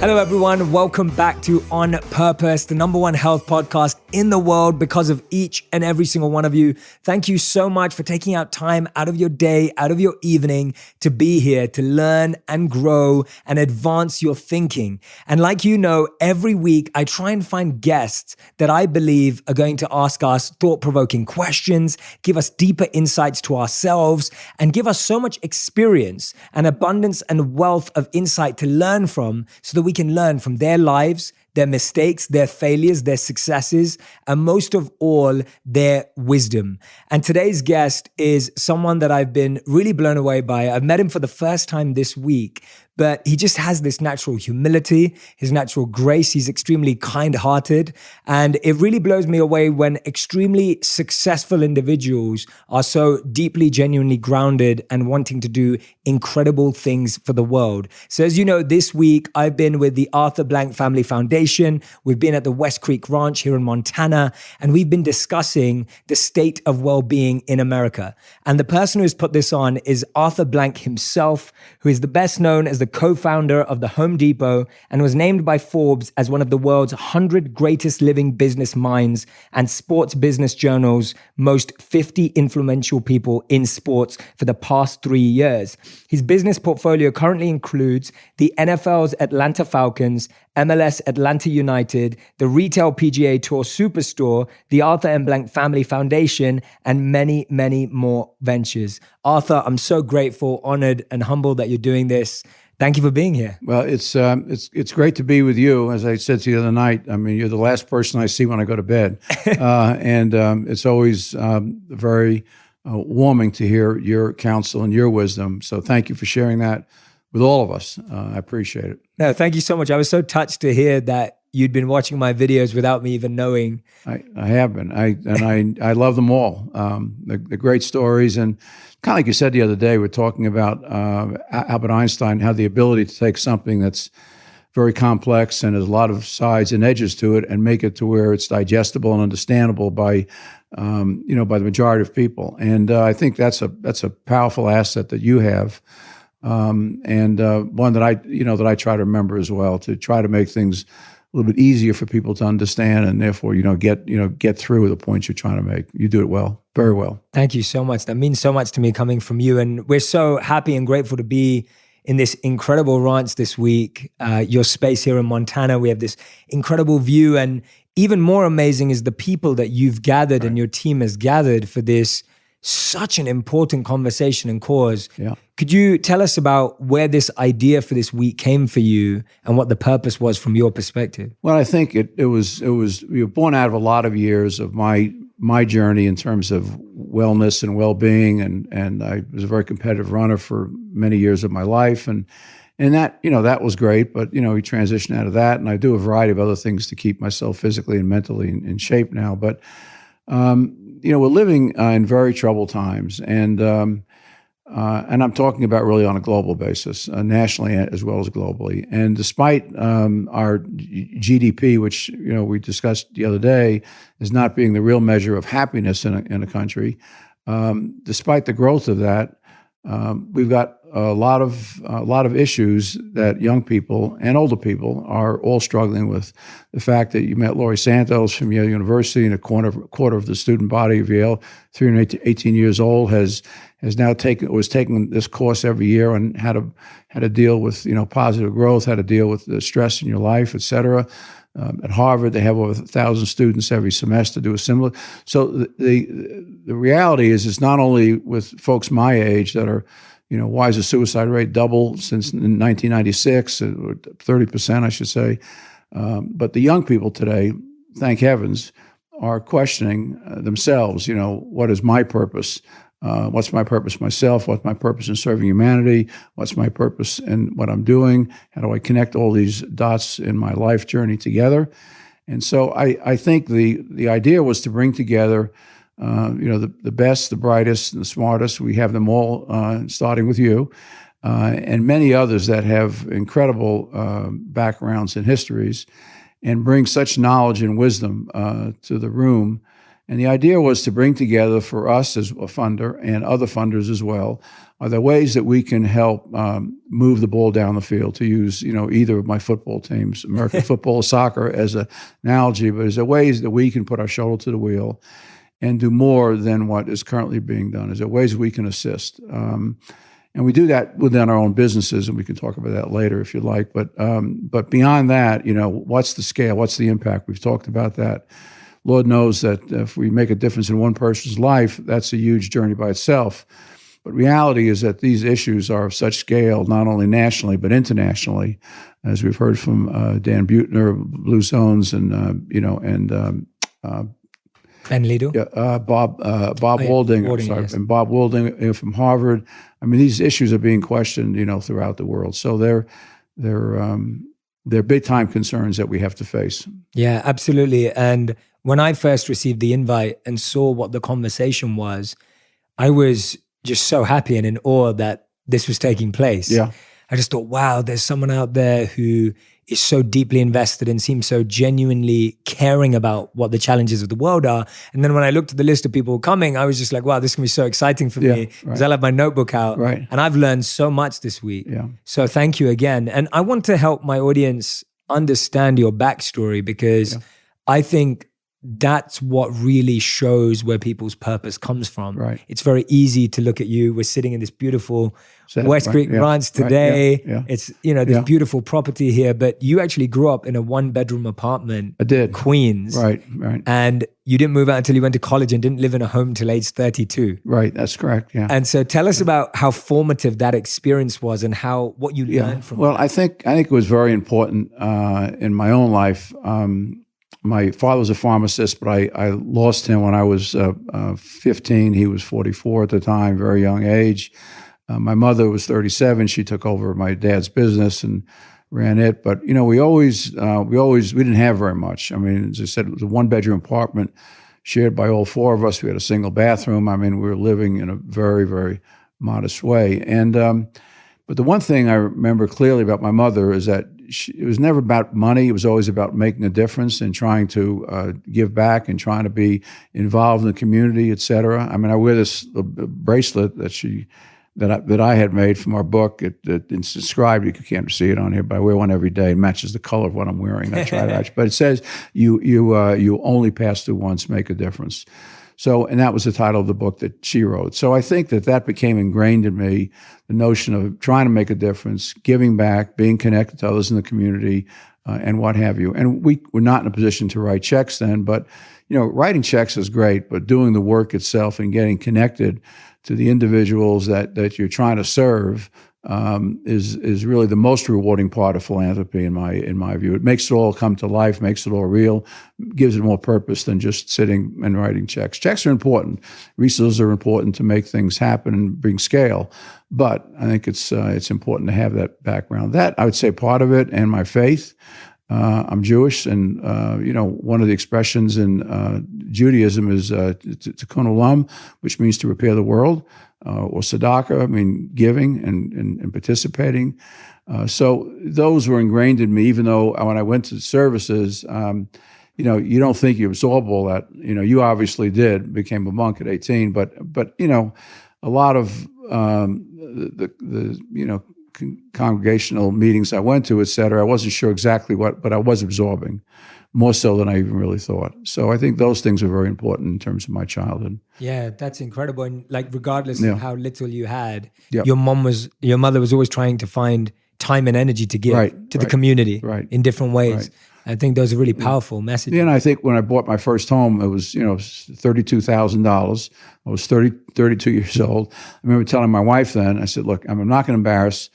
Hello, everyone. Welcome back to On Purpose, the #1 health podcast in the world because of each and every single one of you. Thank you so much for taking out time out of your day, out of your evening to be here, to learn and grow and advance your thinking. And like you know, every week I try and find guests that I believe are going to ask us thought-provoking questions, give us deeper insights to ourselves, and give us so much experience and abundance and wealth of insight to learn from so that we can learn from their lives, their mistakes, their failures, their successes, and most of all, their wisdom. And today's guest is someone that I've been really blown away by. I've met him for the first time this week, but he just has this natural humility, his natural grace. He's extremely kind-hearted. And it really blows me away when extremely successful individuals are so deeply, genuinely grounded and wanting to do incredible things for the world. So as you know, this week, I've been with the Arthur Blank Family Foundation. We've been at the West Creek Ranch here in Montana, and we've been discussing the state of well-being in America. And the person who's put this on is Arthur Blank himself, who is the best known as the co-founder of the Home Depot and was named by Forbes as one of the world's 100 greatest living business minds and Sports Business Journal's most 50 influential people in sports for the past 3 years. His business portfolio currently includes the NFL's Atlanta Falcons, MLS Atlanta United, the Retail PGA Tour Superstore, the Arthur M. Blank Family Foundation, and many, many more ventures. Arthur, I'm so grateful, honored, and humbled that you're doing this. Thank you for being here. Well, it's great to be with you. As I said to you the other night, I mean, you're the last person I see when I go to bed. And it's always very warming to hear your counsel and your wisdom. So thank you for sharing that with all of us. I appreciate it. No, thank you so much. I was so touched to hear that you'd been watching my videos without me even knowing. I have been. I love them all. The great stories. And kind of like you said the other day, we're talking about Albert Einstein, how the ability to take something that's very complex and has a lot of sides and edges to it and make it to where it's digestible and understandable by the majority of people. And I think that's a powerful asset that you have. And one that I try to remember as well, to try to make things a little bit easier for people to understand, and therefore, get through the points you're trying to make. You do it well, very well. Thank you so much. That means so much to me coming from you. And we're so happy and grateful to be in this incredible ranch this week, your space here in Montana. We have this incredible view, and even more amazing is the people that you've gathered and your team has gathered for this such an important conversation and cause. Yeah. Could you tell us about where this idea for this week came for you and what the purpose was from your perspective? Well, I think it was you were born out of a lot of years of my journey in terms of wellness and well-being, and I was a very competitive runner for many years of my life, and that that was great, but we transitioned out of that, and I do a variety of other things to keep myself physically and mentally in shape now, but we're living in very troubled times, and I'm talking about really on a global basis, nationally as well as globally. And despite our GDP, which we discussed the other day, as not being the real measure of happiness in a country, despite the growth of that, we've got a lot of issues that young people and older people are all struggling with. The fact that you met Laurie Santos from Yale University, and a quarter of the student body of Yale, 318 years old, was taking this course every year on how to deal with positive growth, how to deal with the stress in your life, et cetera. At Harvard, they have over 1,000 students every semester do a similar. So the reality is, it's not only with folks my age that are, why is the suicide rate double since 1996, 30%, I should say. But the young people today, thank heavens, are questioning themselves. What is my purpose? What's my purpose myself? What's my purpose in serving humanity? What's my purpose in what I'm doing? How do I connect all these dots in my life journey together? And so I think the idea was to bring together the best, the brightest, and the smartest. We have them all, starting with you, and many others that have incredible backgrounds and histories, and bring such knowledge and wisdom to the room And the idea was to bring together for us as a funder and other funders as well, are there ways that we can help move the ball down the field, to use, either of my football teams, American football or soccer as an analogy, but is there ways that we can put our shoulder to the wheel and do more than what is currently being done? Is there ways we can assist? And we do that within our own businesses, and we can talk about that later if you like. But beyond that, what's the scale? What's the impact? We've talked about that. Lord knows that if we make a difference in one person's life, that's a huge journey by itself. But reality is that these issues are of such scale, not only nationally but internationally, as we've heard from Dan Buettner, Blue Zones, and Ben Lido? Bob Walding, yes. and Bob Walding from Harvard. I mean, these issues are being questioned, throughout the world. So they're big time concerns that we have to face. Yeah, absolutely. And when I first received the invite and saw what the conversation was, I was just so happy and in awe that this was taking place. Yeah. I just thought, wow, there's someone out there who is so deeply invested and seems so genuinely caring about what the challenges of the world are. And then when I looked at the list of people coming, I was just like, wow, this can be so exciting for me, because I'll have my notebook out. Right. And I've learned so much this week. Yeah. So thank you again. And I want to help my audience understand your backstory, because I think that's what really shows where people's purpose comes from. Right. It's very easy to look at you. We're sitting in this beautiful West Creek Yeah. Ranch today. Right. Yeah. It's, this beautiful property here, but you actually grew up in a 1-bedroom apartment. I did. Queens. Right. And you didn't move out until you went to college and didn't live in a home till age 32. Right, that's correct, yeah. And so tell us about how formative that experience was and what you learned from it. Well, I think it was very important in my own life. My father was a pharmacist, but I lost him when I was 15. He was 44 at the time, very young age. My mother was 37. She took over my dad's business and ran it. But, we didn't have very much. I mean, as I said, it was a 1-bedroom apartment shared by all 4 of us. We had a single bathroom. I mean, we were living in a very, very modest way. And but the one thing I remember clearly about my mother is that it was never about money. It was always about making a difference and trying to give back and trying to be involved in the community, et cetera. I mean, I wear this bracelet that I had made from our book. It's inscribed. You can't see it on here, but I wear one every day. It matches the color of what I'm wearing. I try to, but it says you only pass through once, make a difference. So, and that was the title of the book that she wrote. So I think that became ingrained in me, the notion of trying to make a difference, giving back, being connected to others in the community, and what have you. And we were not in a position to write checks then, but, writing checks is great, but doing the work itself and getting connected to the individuals that you're trying to serve is really the most rewarding part of philanthropy in my view. It makes it all come to life, makes it all real, gives it more purpose than just sitting and writing checks. Checks are important. Resources are important to make things happen and bring scale. But I think it's important to have that background. That, I would say, part of it, and my faith. I'm Jewish, and one of the expressions in Judaism is tikkun olam, which means to repair the world. Or tzedakah, giving and participating. So those were ingrained in me, even though when I went to services, you don't think you absorb all that. You obviously did, became a monk at 18, but a lot of the congregational meetings I went to, et cetera, I wasn't sure exactly but I was absorbing more so than I even really thought. So I think those things are very important in terms of my childhood. Yeah, that's incredible. And regardless of how little you had, Yep. your mother was always trying to find time and energy to give to the community in different ways. Right. I think those are really powerful messages. Yeah, and I think when I bought my first home, it was $32,000. I was 32 years old. I remember telling my wife then, I said, "Look, I'm not going to embarrass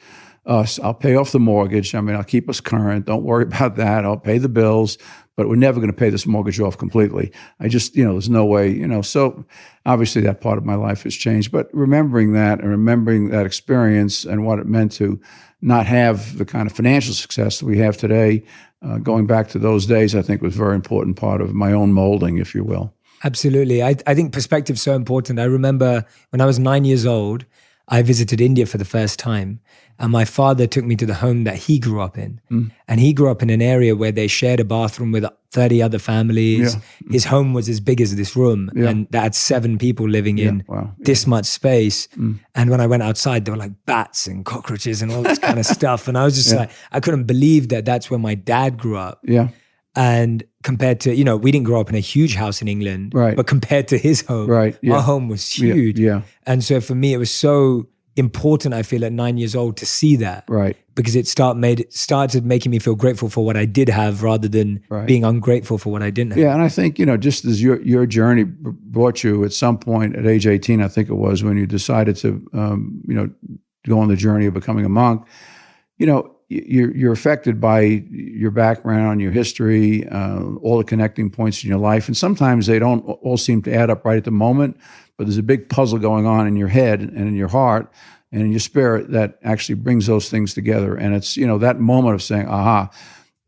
us. I'll pay off the mortgage. I'll keep us current. Don't worry about that. I'll pay the bills, but we're never going to pay this mortgage off completely. I just, there's no way, So obviously that part of my life has changed. But remembering that and remembering that experience and what it meant to not have the kind of financial success that we have today, going back to those days, I think was a very important part of my own molding, if you will. Absolutely. I think perspective is so important. I remember when I was 9 years old, I visited India for the first time, and my father took me to the home that he grew up in. And he grew up in an area where they shared a bathroom with 30 other families. Yeah. His home was as big as this room, and that had 7 people living in this much space. And when I went outside, there were like bats and cockroaches and all this kind of stuff. And I was just like, I couldn't believe that that's where my dad grew up. Yeah. And compared to, we didn't grow up in a huge house in England, but compared to his home, our home was huge. Yeah. And so for me, it was so important, I feel, at 9 years old to see that. Right. Because it started making me feel grateful for what I did have rather than being ungrateful for what I didn't have. Yeah, and I think, just as your journey brought you at some point at age 18, I think it was, when you decided to, go on the journey of becoming a monk, you're affected by your background, your history, all the connecting points in your life. And sometimes they don't all seem to add up right at the moment, but there's a big puzzle going on in your head and in your heart and in your spirit that actually brings those things together. And it's, that moment of saying, aha,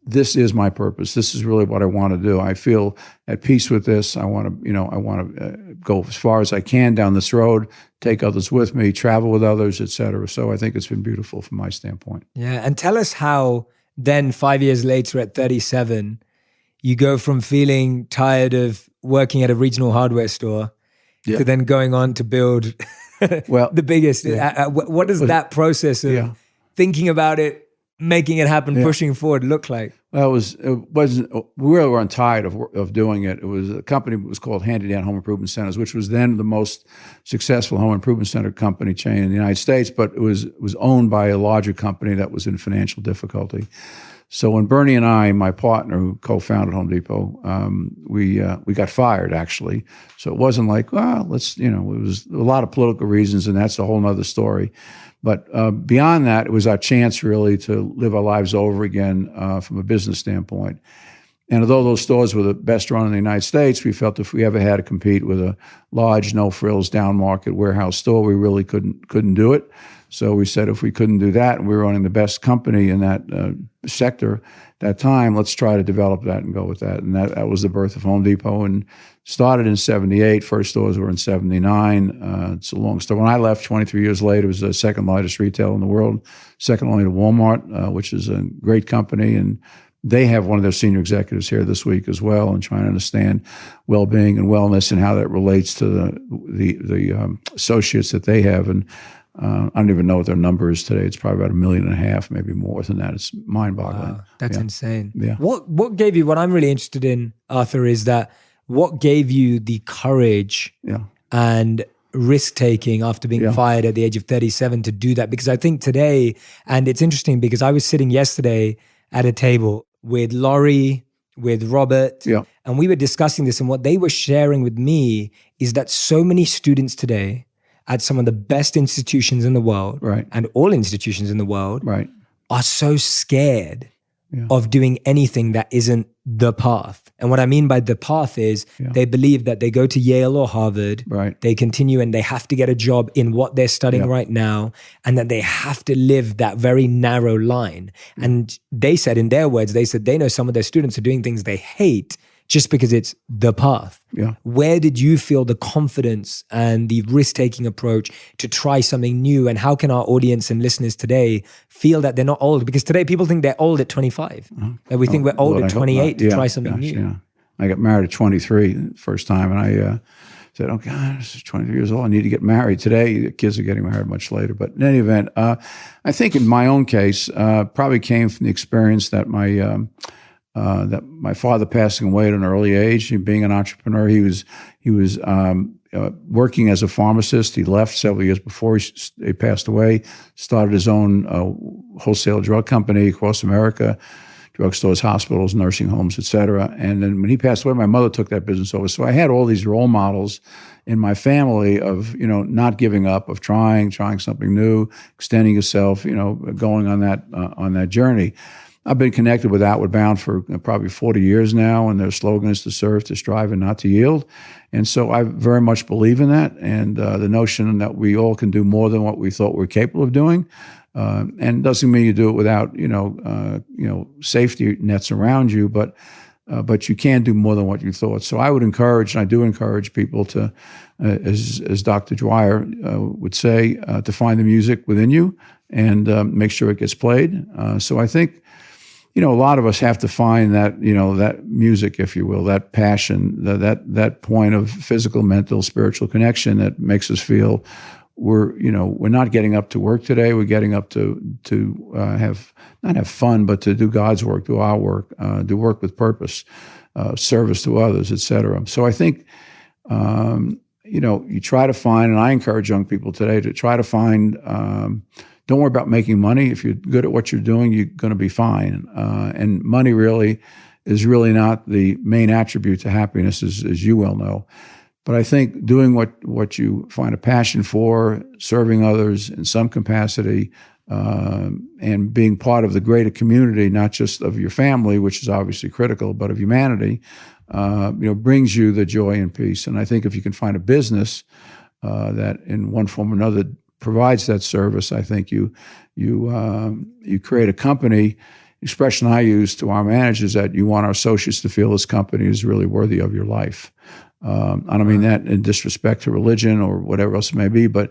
this is my purpose. This is really what I want to do. I feel at peace with this. I want to, go as far as I can down this road, take others with me, travel with others, et cetera. So I think it's been beautiful from my standpoint. Yeah. And tell us how then 5 years later at 37, you go from feeling tired of working at a regional hardware store to then going on to build the biggest. What does that process of thinking about it, making it happen, pushing forward look like? Well, we really weren't tired of doing it. It was a company that was called Handy Dan Home Improvement Centers, which was then the most successful home improvement center company chain in the United States, but it was owned by a larger company that was in financial difficulty. So when Bernie and I, my partner who co-founded Home Depot, we got fired actually. So it wasn't like, well, let's, it was a lot of political reasons, and that's a whole nother story. But beyond that, it was our chance really to live our lives over again from a business standpoint. And although those stores were the best run in the United States, we felt if we ever had to compete with a large, no-frills, down-market warehouse store, we really couldn't do it. So we said if we couldn't do that, and we were running the best company in that sector that time, let's try to develop that and go with that. And that was the birth of Home Depot, and started in 78. First stores were in 79. It's a long story. When I left 23 years later, it was the second largest retailer in the world, second only to Walmart, which is a great company. And they have one of their senior executives here this week as well, and trying to understand well-being and wellness and how that relates to the associates that they have. And I don't even know what their number is today. It's probably about 1.5 million, maybe more than that. It's mind-boggling. Wow, that's insane. Yeah. What gave you, what I'm really interested in, Arthur, is that what gave you the courage and risk-taking after being fired at the age of 37 to do that? Because I think today, and it's interesting because I was sitting yesterday at a table with Laurie, with Robert, and we were discussing this, and what they were sharing with me is that so many students today at some of the best institutions in the world, and all institutions in the world, are so scared of doing anything that isn't the path. And what I mean by the path is they believe that they go to Yale or Harvard, they continue and they have to get a job in what they're studying right now, and that they have to live that very narrow line. And they said, in their words, they know some of their students are doing things they hate just because it's the path. Where did you feel the confidence and the risk-taking approach to try something new? And how can our audience and listeners today feel that they're not old? Because today people think they're old at 25. And we think we're old at 28 to try something new. I got married at 23 the first time, and I said, oh God, this is 23 years old. I need to get married. Today, the kids are getting married much later. But in any event, I think in my own case, probably came from the experience that my father passing away at an early age, being an entrepreneur. He was working as a pharmacist. He left several years before he passed away, started his own wholesale drug company across America, drugstores, hospitals, nursing homes, et cetera. And then when he passed away, my mother took that business over. So I had all these role models in my family of, not giving up, of trying something new, extending yourself, going on that journey. I've been connected with Outward Bound for probably 40 years now, and their slogan is to serve, to strive, and not to yield. And so I very much believe in that, and the notion that we all can do more than what we thought we were capable of doing. And it doesn't mean you do it without, safety nets around you, but but you can do more than what you thought. So I would encourage, and I do encourage people to, as Dr. Dwyer would say, to find the music within you and make sure it gets played. So I think, a lot of us have to find that, that music, if you will, that passion, that point of physical, mental, spiritual connection that makes us feel we're not getting up to work today. We're getting up to not have fun, but to do God's work, do our work, do work with purpose, service to others, etc. So I think, you try to find, and I encourage young people today to try to find. Don't worry about making money. If you're good at what you're doing, you're going to be fine. And money is really not the main attribute to happiness, as you well know. But I think doing what you find a passion for, serving others in some capacity, and being part of the greater community, not just of your family, which is obviously critical, but of humanity, brings you the joy and peace. And I think if you can find a business that in one form or another provides that service, I think you create a company. Expression I use to our managers that you want our associates to feel this company is really worthy of your life. I don't mean that in disrespect to religion or whatever else it may be, but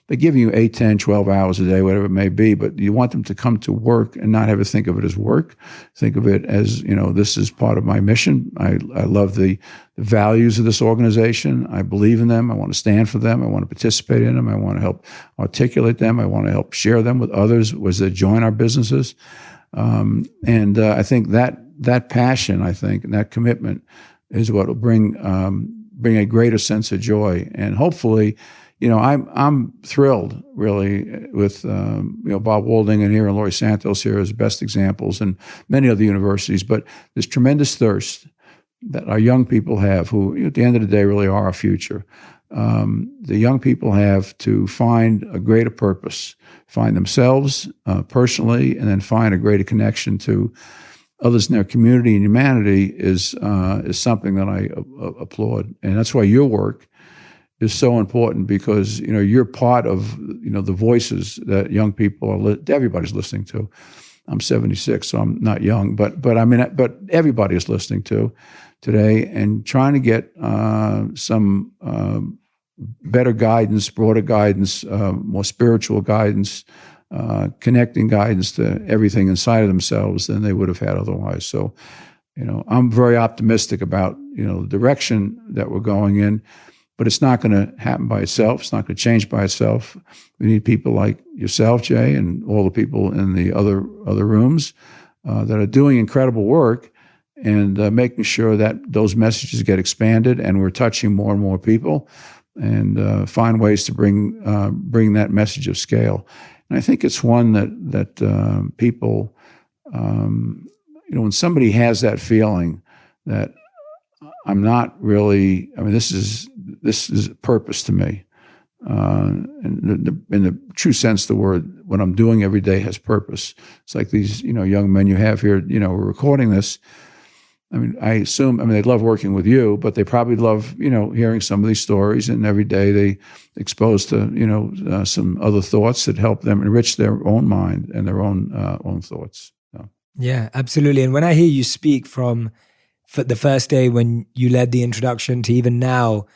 they give you 8, 10, 12 hours a day, whatever it may be, but you want them to come to work and not have to think of it as work. Think of it as, this is part of my mission. I love the values of this organization. I believe in them. I want to stand for them. I want to participate in them. I want to help articulate them. I want to help share them with others as they join our businesses. And I think that passion, and that commitment is what will bring a greater sense of joy. And hopefully, I'm thrilled really with Bob Walding here and Laurie Santos here as best examples, and many other universities. But this tremendous thirst that our young people have, who at the end of the day really are our future. The young people have to find a greater purpose, find themselves personally, and then find a greater connection to others in their community and humanity is something that I applaud. And that's why your work is so important, because you're part of the voices that young people everybody's listening to. I'm 76, so I'm not young, but everybody is listening to today, and trying to get some better guidance, broader guidance, more spiritual guidance, connecting guidance to everything inside of themselves than they would have had otherwise. So, I'm very optimistic about the direction that we're going in. But it's not going to happen by itself. It's not going to change by itself. We need people like yourself, Jay, and all the people in the other rooms that are doing incredible work and making sure that those messages get expanded, and we're touching more and more people, and find ways to bring that message of scale. And I think it's one that people, when somebody has that feeling that I'm not really, this is purpose to me. And in the true sense of the word, what I'm doing every day has purpose. It's like these, young men you have here, we're recording this. I assume, they love working with you, but they probably love, hearing some of these stories, and every day they exposed to, some other thoughts that help them enrich their own mind and their own thoughts. So. Yeah, absolutely. And when I hear you speak from the first day when you led the introduction to even now,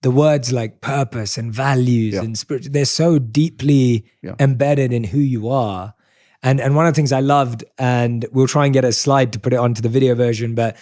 the words like purpose and values and spirit, they're so deeply embedded in who you are. And one of the things I loved, and we'll try and get a slide to put it onto the video version, but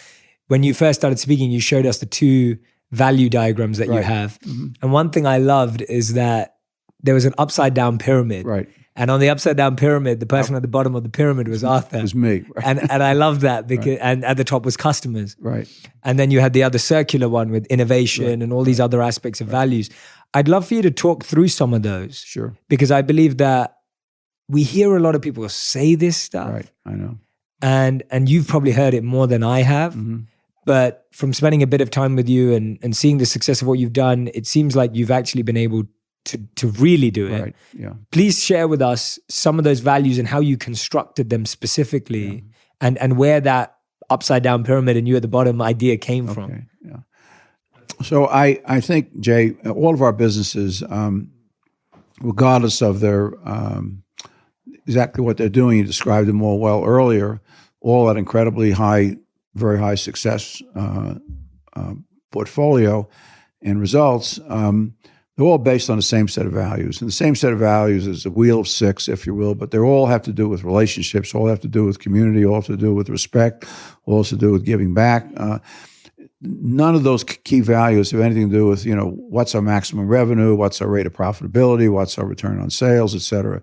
when you first started speaking, you showed us the 2 value diagrams that you have. Mm-hmm. And one thing I loved is that there was an upside down pyramid. Right. And on the upside down pyramid, the person at the bottom of the pyramid was Arthur. It was me. Right. And I love that because and at the top was customers. Right. And then you had the other circular one with innovation and all these other aspects of values. I'd love for you to talk through some of those. Sure. Because I believe that we hear a lot of people say this stuff. Right, I know. And you've probably heard it more than I have. Mm-hmm. But from spending a bit of time with you and seeing the success of what you've done, it seems like you've actually been able to really do it. Right, yeah. Please share with us some of those values and how you constructed them specifically, and where that upside down pyramid and you at the bottom idea came from. Yeah. So I think, Jay, all of our businesses, regardless of their exactly what they're doing, you described them all well earlier, all at incredibly high very high success portfolio and results, they're all based on the same set of values. And the same set of values is a wheel of six, if you will, but they all have to do with relationships, all have to do with community, all have to do with respect, all have to do with giving back. None of those key values have anything to do with, what's our maximum revenue, what's our rate of profitability, what's our return on sales, et cetera.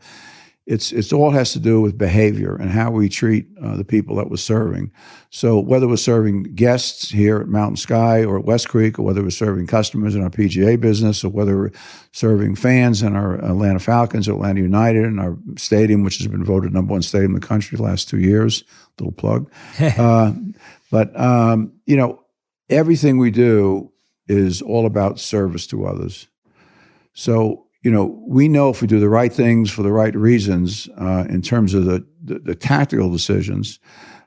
It's all has to do with behavior and how we treat the people that we're serving. So whether we're serving guests here at Mountain Sky or at West Creek, or whether we're serving customers in our PGA business, or whether we're serving fans in our Atlanta Falcons or Atlanta United in our stadium, which has been voted #1 stadium in the country the last 2 years, little plug. But everything we do is all about service to others. So, we know if we do the right things for the right reasons in terms of the tactical decisions,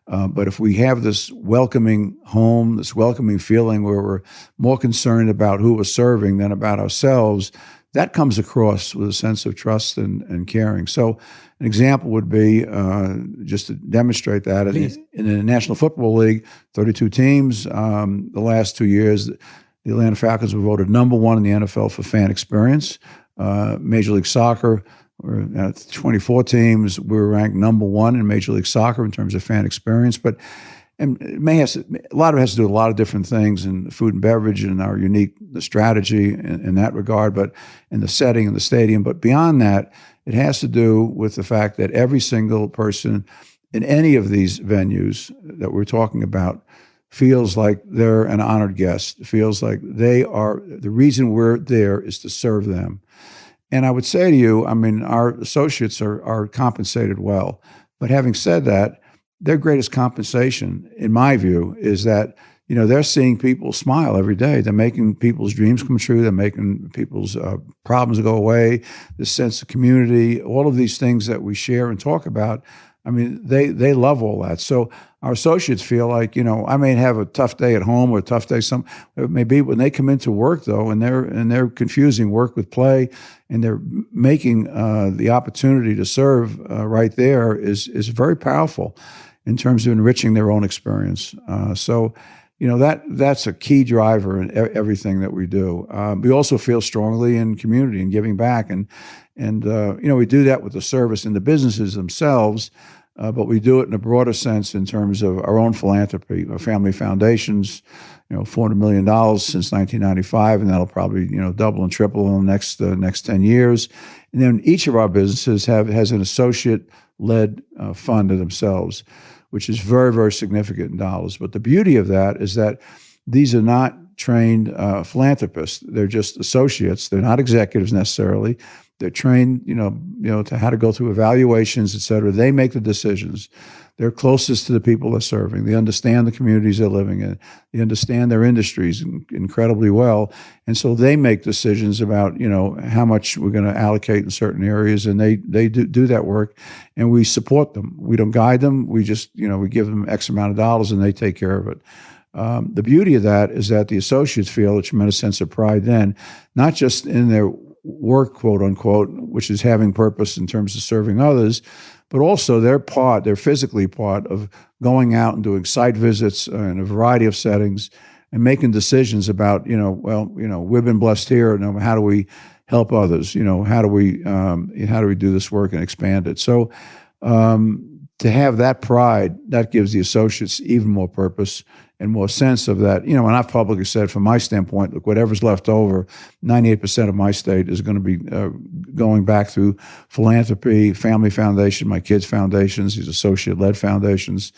but if we have this welcoming home, this welcoming feeling where we're more concerned about who we're serving than about ourselves, that comes across with a sense of trust and caring. So an example would be, just to demonstrate that, in the National Football League, 32 teams, the last 2 years, the Atlanta Falcons were voted #1 in the NFL for fan experience. Major League Soccer, we're at 24 teams. We're ranked #1 in Major League Soccer in terms of fan experience. And a lot of it has to do with a lot of different things in food and beverage and our unique strategy in that regard, but in the setting in the stadium. But beyond that, it has to do with the fact that every single person in any of these venues that we're talking about feels like they're an honored guest, feels like they are, the reason we're there is to serve them. And I would say to you, our associates are compensated well. But having said that, their greatest compensation, in my view, is that, they're seeing people smile every day. They're making people's dreams come true. They're making people's problems go away, this sense of community, all of these things that we share and talk about. They love all that. So our associates feel like, I may have a tough day at home or a tough day, maybe when they come into work though, and they're confusing work with play, and they're making the opportunity to serve right there is very powerful in terms of enriching their own experience. So that's a key driver in everything that we do. We also feel strongly in community and giving back, and we do that with the service and the businesses themselves. But we do it in a broader sense in terms of our own philanthropy, our family foundations, $400 million since 1995, and that'll probably, double and triple in the next 10 years. And then each of our businesses has an associate-led fund to themselves, which is very, very significant in dollars. But the beauty of that is that these are not trained philanthropists. They're just associates. They're not executives necessarily. They're trained, to how to go through evaluations, et cetera. They make the decisions. They're closest to the people they're serving. They understand the communities they're living in. They understand their industries incredibly well. And so they make decisions about, how much we're going to allocate in certain areas. And they do that work, and we support them. We don't guide them. We just, we give them X amount of dollars and they take care of it. The beauty of that is that the associates feel a tremendous sense of pride then, not just in their work, quote unquote, which is having purpose in terms of serving others, but also they're physically part of going out and doing site visits in a variety of settings and making decisions about, we've been blessed here, and how do we help others? How do we do this work and expand it? So to have that pride, that gives the associates even more purpose and more sense of that. And I've publicly said, from my standpoint, look, whatever's left over, 98% of my state is going to be going back through philanthropy, family foundation, my kids' foundations, these associate-led foundations,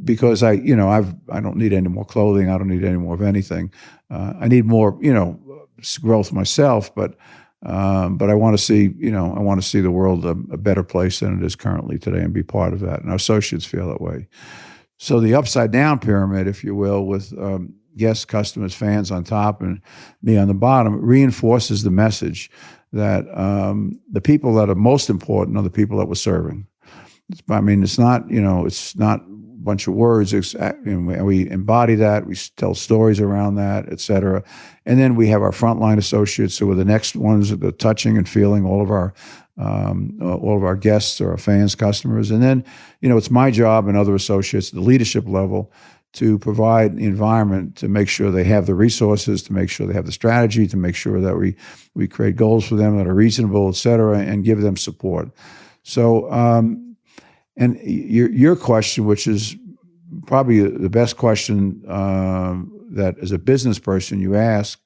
because I don't need any more clothing. I don't need any more of anything. I need more, growth myself, but I want to see, the world a better place than it is currently today, and be part of that. And our associates feel that way. So the upside down pyramid, if you will, with guests, customers, fans on top and me on the bottom, reinforces the message that the people that are most important are the people that we're serving. It's not bunch of words. And we embody that. We tell stories around that, et cetera. And then we have our frontline associates who are the next ones that are touching and feeling all of our guests or our fans, customers. And then, it's my job and other associates at the leadership level to provide the environment to make sure they have the resources, to make sure they have the strategy, to make sure that we create goals for them that are reasonable, et cetera, and give them support. So, and your question, which is probably the best question that as a business person you ask,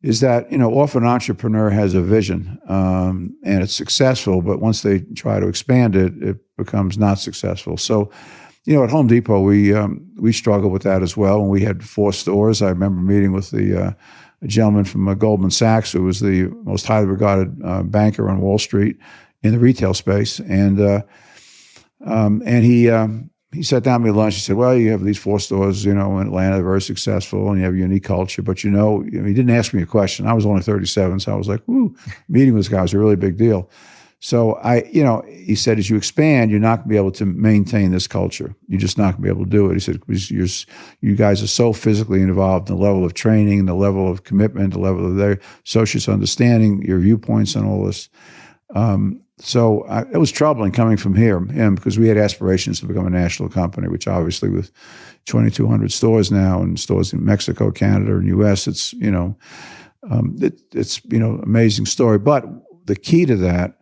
is that, often an entrepreneur has a vision and it's successful, but once they try to expand it, it becomes not successful. So, at Home Depot, we struggled with that as well. And we had 4 stores. I remember meeting with a gentleman from Goldman Sachs, who was the most highly regarded banker on Wall Street in the retail space. And he sat down with me at lunch. He said, well, you have these 4 stores, in Atlanta, they're very successful, and you have a unique culture. But, he didn't ask me a question. I was only 37, so I was like, woo, meeting with this guy was a really big deal. So he said, as you expand, you're not going to be able to maintain this culture. You're just not going to be able to do it. He said, because you guys are so physically involved in the level of training, the level of commitment, the level of their associates understanding your viewpoints on all this. So it was troubling coming from him because we had aspirations to become a national company, which obviously with 2,200 stores now and stores in Mexico, Canada, and U.S., it's amazing story. But the key to that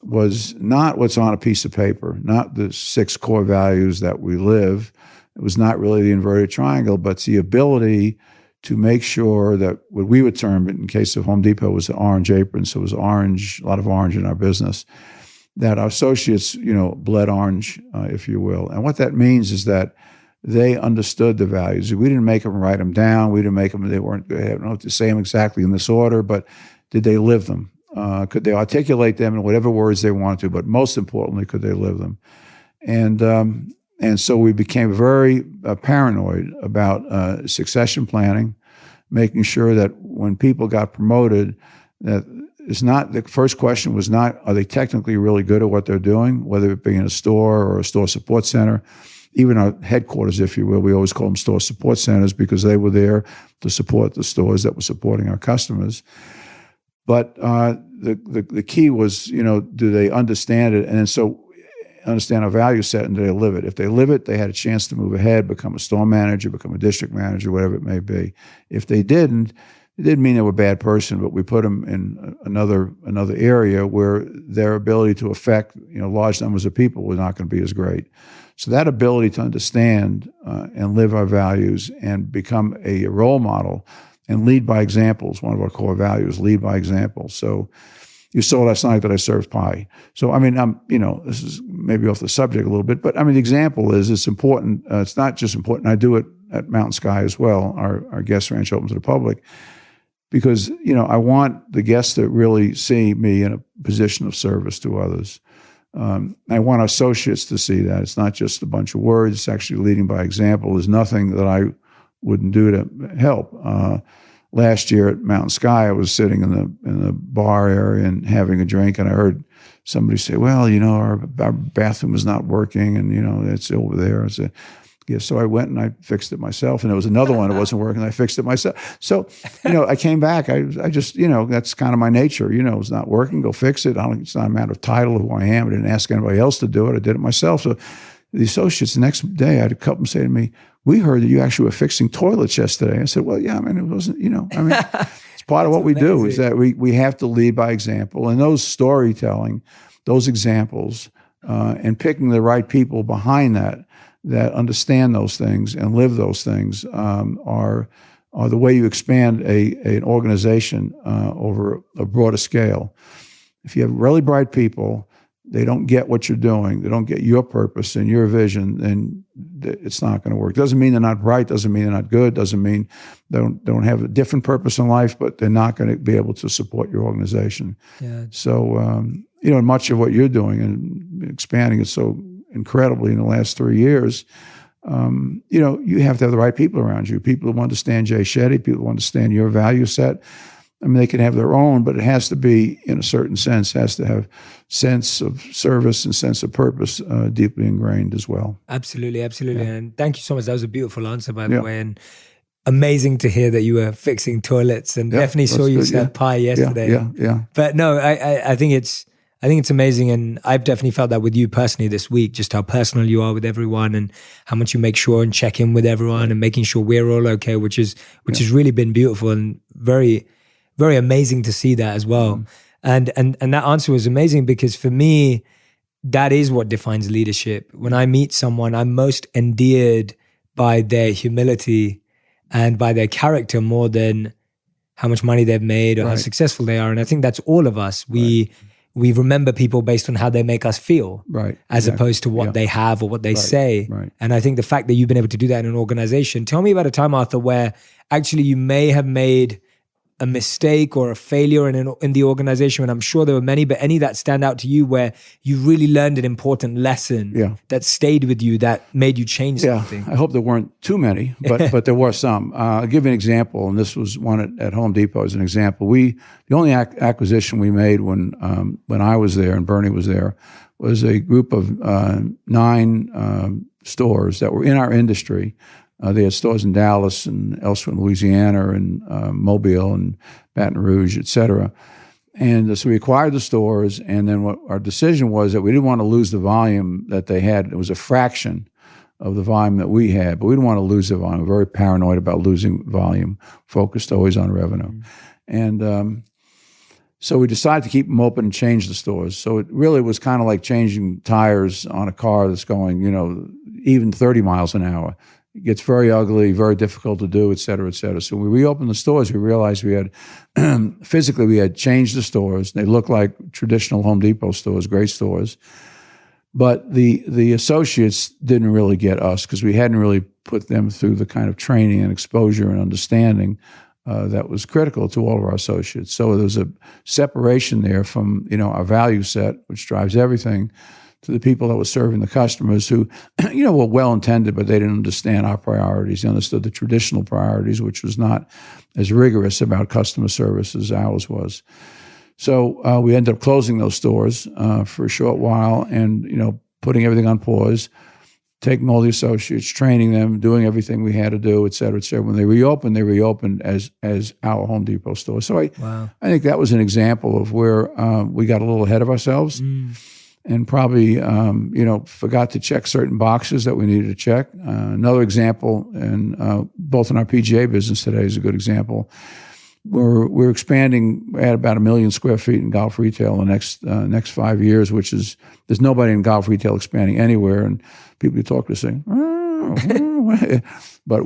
was not what's on a piece of paper, not the 6 core values that we live. It was not really the inverted triangle, but the ability to make sure that what we would term, in case of Home Depot, was an orange apron, so it was orange, a lot of orange in our business, that our associates, bled orange, if you will. And what that means is that they understood the values. We didn't make them write them down. We didn't make them, they don't know to say them exactly in this order, but did they live them? Could they articulate them in whatever words they wanted to, but most importantly, could they live them? And so we became very paranoid about succession planning, making sure that when people got promoted, that it's not, the first question was not, are they technically really good at what they're doing, whether it be in a store or a store support center, even our headquarters, if you will. We always call them store support centers because they were there to support the stores that were supporting our customers. But the key was, do they understand it? And so understand our value set and do they live it? If they live it, they had a chance to move ahead, become a store manager, become a district manager, whatever it may be. If they didn't, it didn't mean they were a bad person, but we put them in another area where their ability to affect large numbers of people was not going to be as great. So that ability to understand and live our values and become a role model and lead by example is one of our core values, lead by example. So you saw last night that I served pie. So, this is maybe off the subject a little bit, but the example is it's important. It's not just important. I do it at Mountain Sky as well. Our guest ranch open to the public because, I want the guests to really see me in a position of service to others. I want our associates to see that. It's not just a bunch of words. It's actually leading by example. There's nothing that I wouldn't do to help. Last year at Mountain Sky, I was sitting in the bar area and having a drink, and I heard somebody say, "Well, our bathroom is not working, and it's over there." I said, "Yeah." So I went and I fixed it myself, and there was another one that wasn't working. I fixed it myself. So, I came back. I just, that's kind of my nature. It's not working. Go fix it. It's not a matter of title of who I am. I didn't ask anybody else to do it. I did it myself. So the associates the next day, I had a couple say to me, "We heard that you actually were fixing toilets yesterday." I said, "Well, yeah, it wasn't, it's part of what we do is that we have to lead by example." And those storytelling, those examples, and picking the right people behind that understand those things and live those things are the way you expand an organization over a broader scale. If you have really bright people, they don't get what you're doing, they don't get your purpose and your vision, then it's not going to work. Doesn't mean they're not bright, doesn't mean they're not good, doesn't mean they don't have a different purpose in life, but they're not going to be able to support your organization. Yeah. So, much of what you're doing and expanding it so incredibly in the last 3 years, you have to have the right people around you, people who understand Jay Shetty, people who understand your value set, I mean, they can have their own, but it has to be, in a certain sense, has to have sense of service and sense of purpose deeply ingrained as well. Absolutely, absolutely. Yeah. And thank you so much. That was a beautiful answer, by the way. And amazing to hear that you were fixing toilets, and definitely saw you said pie yesterday. Yeah. But no, I think it's amazing, and I've definitely felt that with you personally this week, just how personal you are with everyone and how much you make sure and check in with everyone and making sure we're all okay, which has really been beautiful and very, very amazing to see that as well. And that answer was amazing, because for me, that is what defines leadership. When I meet someone, I'm most endeared by their humility and by their character more than how much money they've made or how successful they are. And I think that's all of us. We remember people based on how they make us feel, as opposed to what they have or what they say. And I think the fact that you've been able to do that in an organization, tell me about a time, Arthur, where actually you may have made a mistake or a failure in the organization, and I'm sure there were many, but any that stand out to you where you really learned an important lesson that stayed with you, that made you change something? I hope there weren't too many, but there were some. I'll give you an example, and this was one at Home Depot as an example. The only acquisition we made when I was there and Bernie was there was a group of 9 stores that were in our industry. They had stores in Dallas and elsewhere in Louisiana and Mobile and Baton Rouge, et cetera. And so we acquired the stores, and then what our decision was that we didn't want to lose the volume that they had. It was a fraction of the volume that we had, but we didn't want to lose the volume. We were very paranoid about losing volume, focused always on revenue. And so we decided to keep them open and change the stores. So it really was kind of like changing tires on a car that's going, even 30 miles an hour. It gets very ugly, very difficult to do, et cetera, et cetera. So when we reopened the stores, we realized we had, physically, we had changed the stores. They looked like traditional Home Depot stores, great stores. But the associates didn't really get us, because we hadn't really put them through the kind of training and exposure and understanding that was critical to all of our associates. So there was a separation there from, our value set, which drives everything, to the people that were serving the customers who, were well-intended, but they didn't understand our priorities. They understood the traditional priorities, which was not as rigorous about customer service as ours was. So we ended up closing those stores for a short while and, putting everything on pause, taking all the associates, training them, doing everything we had to do, et cetera, et cetera. When they reopened as our Home Depot store. So I think that was an example of where we got a little ahead of ourselves. And probably, forgot to check certain boxes that we needed to check. Another example, and both in our PGA business today is a good example. We're expanding at about 1 million square feet in golf retail in the next 5 years, which is, there's nobody in golf retail expanding anywhere. And people you talk to say, but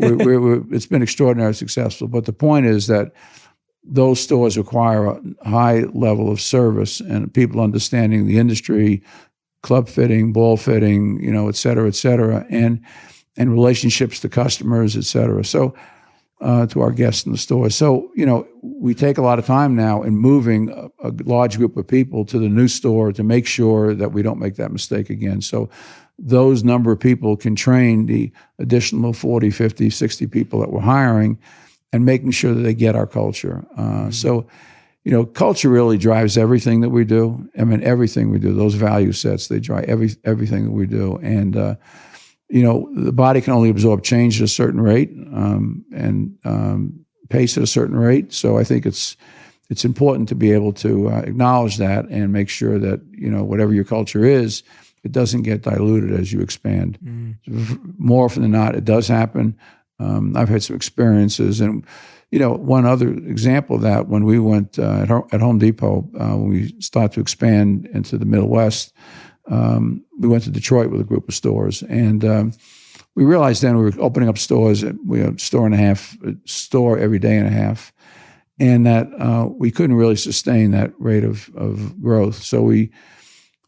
it's been extraordinarily successful. But the point is that those stores require a high level of service and people understanding the industry, club fitting, ball fitting, et cetera, and relationships to customers, et cetera. So to our guests in the store. So, we take a lot of time now in moving a large group of people to the new store to make sure that we don't make that mistake again. So those number of people can train the additional 40, 50, 60 people that we're hiring and making sure that they get our culture. So, culture really drives everything that we do. I mean, everything we do, those value sets, they drive everything that we do. And, the body can only absorb change at a certain rate and pace at a certain rate. So I think it's important to be able to acknowledge that and make sure that, whatever your culture is, it doesn't get diluted as you expand. More often than not, it does happen. I've had some experiences, and one other example of that, when we went at Home Depot, when we started to expand into the Middle West, we went to Detroit with a group of stores, and we realized then we were opening up stores. We had a store every day and a half, and that we couldn't really sustain that rate of growth. So we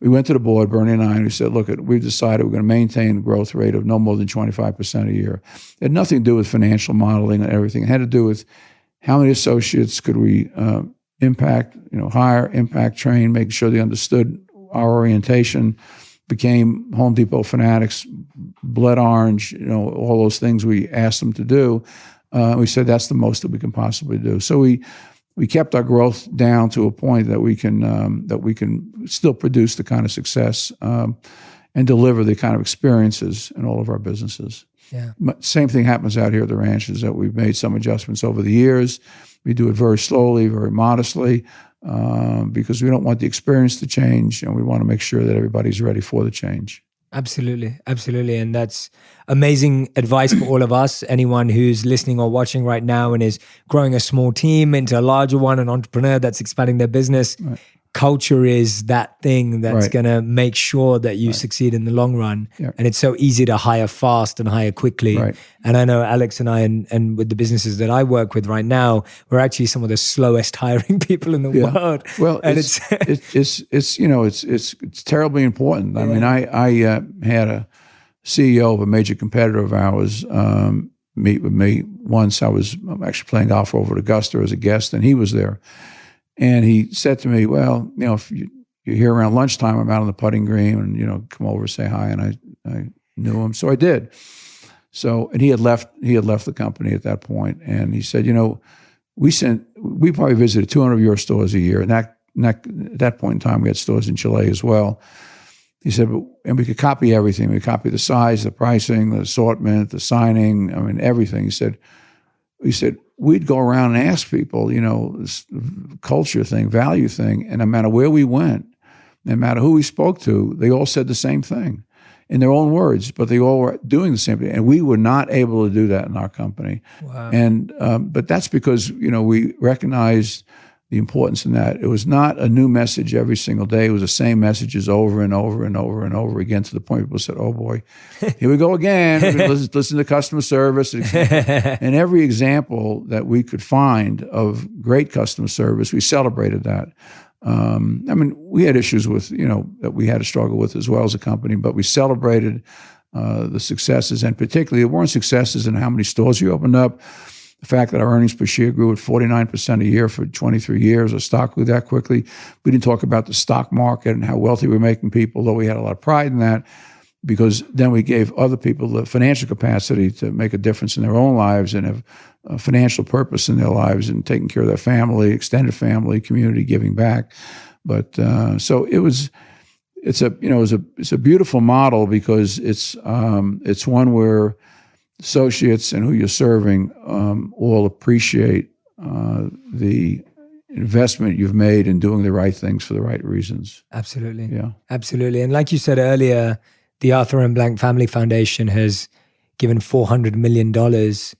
went to the board, Bernie and I, and we said, look, we've decided we're going to maintain a growth rate of no more than 25% a year. It had nothing to do with financial modeling and everything. It had to do with how many associates could we impact, hire, impact, train, make sure they understood our orientation, became Home Depot fanatics, blood orange, all those things we asked them to do. We said that's the most that we can possibly do. So we we kept our growth down to a point that we can still produce the kind of success and deliver the kind of experiences in all of our businesses. Yeah. Same thing happens out here at the ranch, is that we've made some adjustments over the years. We do it very slowly, very modestly, because we don't want the experience to change, and we want to make sure that everybody's ready for the change. Absolutely. Absolutely. And that's amazing advice for all of us. Anyone who's listening or watching right now and is growing a small team into a larger one, an entrepreneur that's expanding their business. Right. Culture is that thing that's going to make sure that you succeed in the long run. Yeah. And it's so easy to hire fast and hire quickly. Right. And I know Alex and I, and with the businesses that I work with right now, we're actually some of the slowest hiring people in the world. Well, and it's terribly important. I mean, I had a CEO of a major competitor of ours meet with me once. I was actually playing golf over at Augusta as a guest, and he was there. And he said to me, well, if you're here around lunchtime, I'm out on the putting green, and, come over, say hi. And I knew him. So I did. So, and he had left the company at that point. And he said, we probably visited 200 of your stores a year. And at that point in time, we had stores in Chile as well. He said, and we could copy everything. We could copy the size, the pricing, the assortment, the signing, everything. He said, we'd go around and ask people, this culture thing, value thing, and no matter where we went, no matter who we spoke to, they all said the same thing in their own words, but they all were doing the same thing. And we were not able to do that in our company. Wow. And but that's because, we recognized the importance in that. It was not a new message every single day. It was the same messages over and over and over and over again, to the point people said, oh boy, here we go again. listen to customer service. And every example that we could find of great customer service, we celebrated that. We had issues with, that we had to struggle with as well as a company, but we celebrated the successes, and particularly it weren't successes in how many stores we opened up. The fact that our earnings per share grew at 49% a year for 23 years, our stock grew that quickly. We didn't talk about the stock market and how wealthy we're making people, though we had a lot of pride in that, because then we gave other people the financial capacity to make a difference in their own lives and have a financial purpose in their lives and taking care of their family, extended family, community, giving back. But so it's a beautiful model, because it's one where associates and who you're serving all appreciate the investment you've made in doing the right things for the right reasons. Absolutely. Yeah. Absolutely. And like you said earlier, the Arthur M. Blank Family Foundation has given $400 million since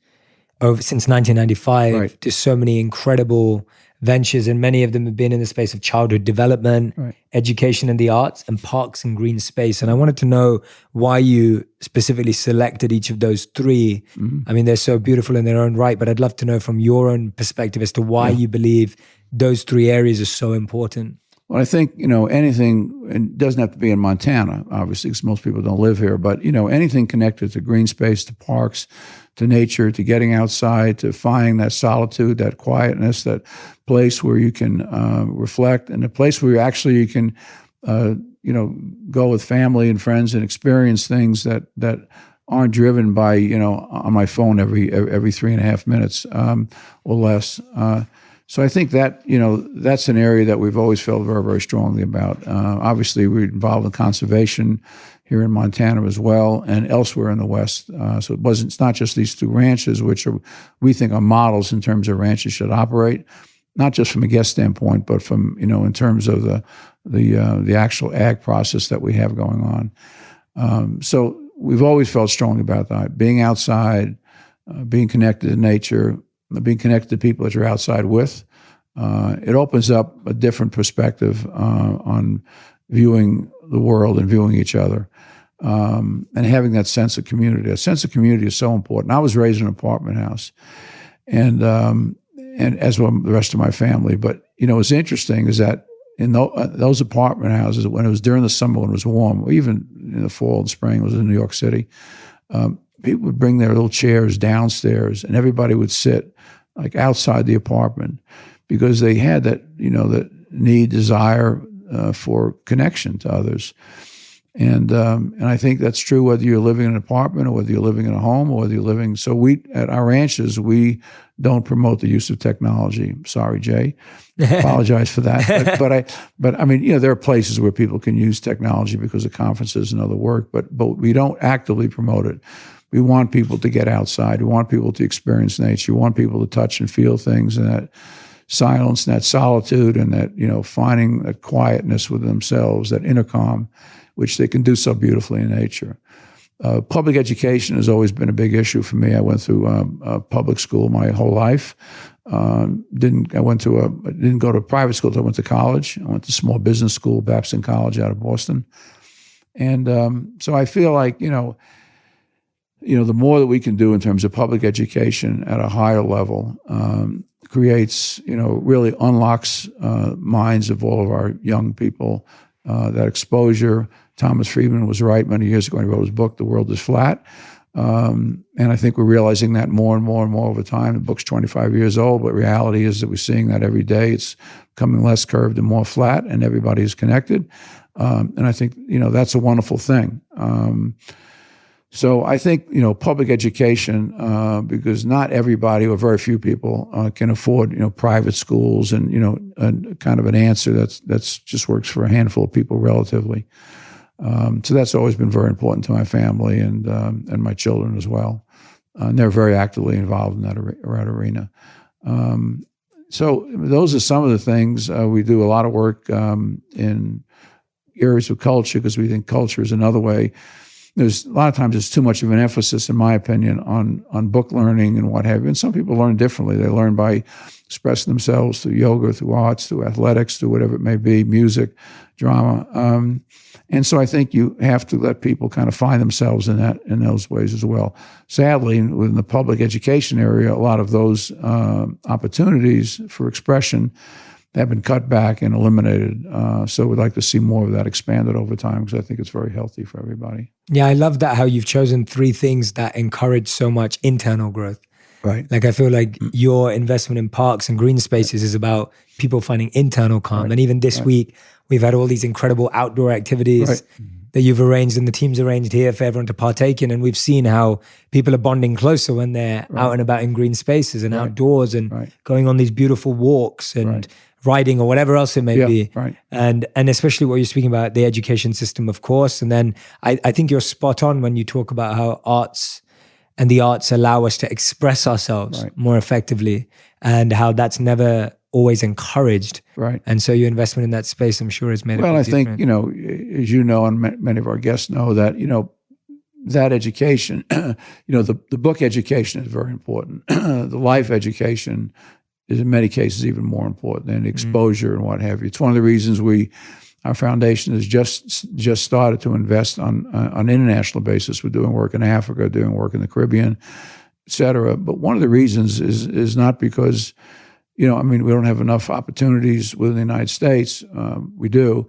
1995 to so many incredible ventures, and many of them have been in the space of childhood development, education and the arts, and parks and green space. And I wanted to know why you specifically selected each of those three. Mm-hmm. They're so beautiful in their own right, but I'd love to know from your own perspective as to why you believe those three areas are so important. Well, I think, anything, it doesn't have to be in Montana, obviously, because most people don't live here, but, anything connected to green space, to parks, to nature, to getting outside, to finding that solitude, that quietness, that place where you can reflect, and a place where you can, go with family and friends and experience things that aren't driven by, on my phone every 3.5 minutes or less. So I think that, that's an area that we've always felt very, very strongly about. Obviously, we're involved in conservation here in Montana as well, and elsewhere in the West. So it's not just these two ranches, which we think are models in terms of ranches should operate, not just from a guest standpoint, but from, in terms of the actual ag process that we have going on. So we've always felt strongly about that, being outside, being connected to nature, being connected to people that you're outside with. It opens up a different perspective on viewing the world and viewing each other, and having that sense of community. A sense of community is so important. I was raised in an apartment house, and as well the rest of my family. But what's interesting is that in those apartment houses, when it was during the summer, when it was warm, or even in the fall and spring, it was in New York City, people would bring their little chairs downstairs, and everybody would sit like outside the apartment, because they had that, that need, desire for connection to others. And I think that's true whether you're living in an apartment or whether you're living in a home or whether you're living. So we at our ranches, we don't promote the use of technology. Sorry, Jay. Apologize for that. But I mean, you know, there are places where people can use technology because of conferences and other work, but we don't actively promote it. We want people to get outside. We want people to experience nature. We want people to touch and feel things, and that silence and that solitude and that, you know, finding that quietness with themselves, that inner calm, which they can do so beautifully in nature. Public education has always been a big issue for me. I went through public school my whole life. Didn't go to private school until I went to college. I went to small business school, Babson College out of Boston. And so I feel like, you know, the more that we can do in terms of public education at a higher level creates, you know, really unlocks minds of all of our young people, that exposure. Thomas Friedman was right many years ago when he wrote his book, The World is Flat. And I think we're realizing that more and more and more over time. The book's 25 years old, but reality is that we're seeing that every day. It's becoming less curved and more flat, and everybody is connected. And I think, you know, that's a wonderful thing. So I think, you know, public education, because not everybody or very few people can afford, you know, private schools and, you know, kind of an answer that's just works for a handful of people relatively. So that's always been very important to my family and my children as well. And they're very actively involved in that arena. So those are some of the things. We do a lot of work in areas of culture because we think culture is another way. There's a lot of times there's too much of an emphasis, in my opinion, on book learning and what have you. And some people learn differently. They learn by expressing themselves through yoga, through arts, through athletics, through whatever it may be, music, drama. And so I think you have to let people kind of find themselves in those ways as well. Sadly, within the public education area, a lot of those opportunities for expression have been cut back and eliminated. So we'd like to see more of that expanded over time because I think it's very healthy for everybody. Yeah, I love that how you've chosen 3 things that encourage so much internal growth. Right. Like I feel like your investment in parks and green spaces is about people finding internal calm. Right. And even this week, we've had all these incredible outdoor activities that you've arranged and the team's arranged here for everyone to partake in. And we've seen how people are bonding closer when they're out and about in green spaces and outdoors and going on these beautiful walks and riding or whatever else it may be. Right. And especially what you're speaking about, the education system, of course. And then I think you're spot on when you talk about how the arts allow us to express ourselves more effectively and how that's never always encouraged. Right. And so your investment in that space, I'm sure, has made a big difference. Well, I think, you know, as you know, and many of our guests know that, you know, that education, you know, the book education is very important. The life education is in many cases even more important than exposure and what have you. It's one of the reasons our foundation has just started to invest on an international basis. We're doing work in Africa, doing work in the Caribbean, et cetera. But one of the reasons is not because, you know, I mean, we don't have enough opportunities within the United States. We do,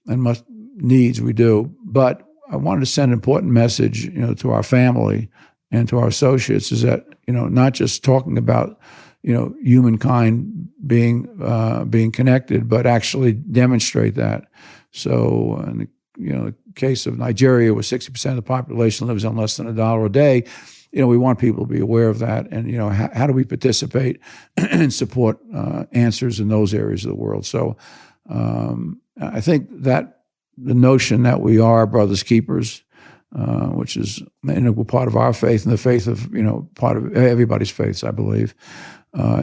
and needs we do. But I wanted to send an important message, you know, to our family and to our associates is that, you know, not just talking about, you know, humankind being connected, but actually demonstrate that. So, in the case of Nigeria, where 60% of the population lives on less than $1 a day, you know, we want people to be aware of that. And, you know, how do we participate and support answers in those areas of the world? So I think that the notion that we are brothers keepers, which is an integral part of our faith and the faith of, you know, part of everybody's faiths, I believe,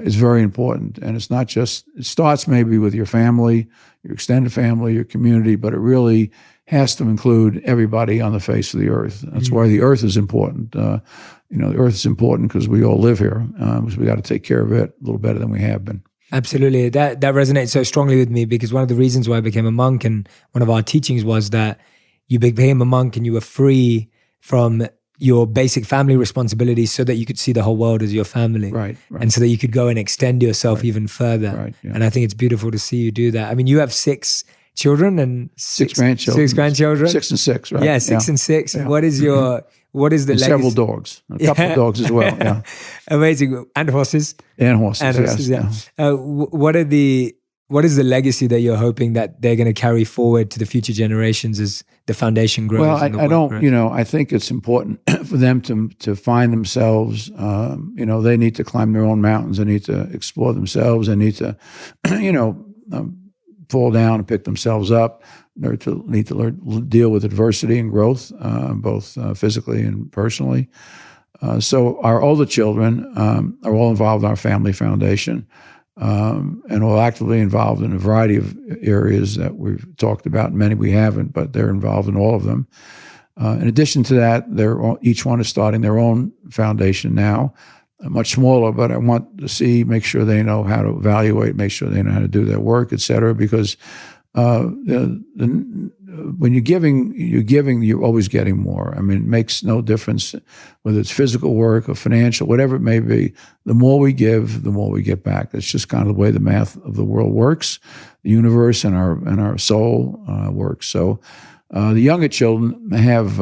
is very important. And it's not just, it starts maybe with your family, your extended family, your community, but it really has to include everybody on the face of the earth. That's why the earth is important. You know, the earth is important because we all live here, because we got to take care of it a little better than we have been. Absolutely. That resonates so strongly with me because one of the reasons why I became a monk and one of our teachings was that you became a monk and you were free from your basic family responsibilities so that you could see the whole world as your family. Right. And so that you could go and extend yourself even further. Right, yeah. And I think it's beautiful to see you do that. I mean, you have 6 children and six grandchildren. 6 grandchildren. 6 and 6, right? Yeah, 6 and 6. Yeah. What is the and legacy? Several dogs. A couple of dogs as well. Yeah. Amazing. And horses. And horses, yes. What are the what is the legacy that you're hoping that they're going to carry forward to the future generations as the foundation grows? Well, I don't, I think it's important for them to find themselves. They need to climb their own mountains. They need to explore themselves. They need to, fall down and pick themselves up. They need to learn deal with adversity and growth, both physically and personally. So our older children are all involved in our family foundation. And all actively involved in a variety of areas that we've talked about. Many we haven't, but they're involved in all of them. In addition to that, each one is starting their own foundation now, much smaller, but I want to make sure they know how to evaluate, make sure they know how to do their work, et cetera, because when you're giving, you're always getting more. I mean, it makes no difference whether it's physical work or financial, whatever it may be. The more we give, the more we get back. That's just kind of the way the math of the world works, the universe and our soul works. So the younger children have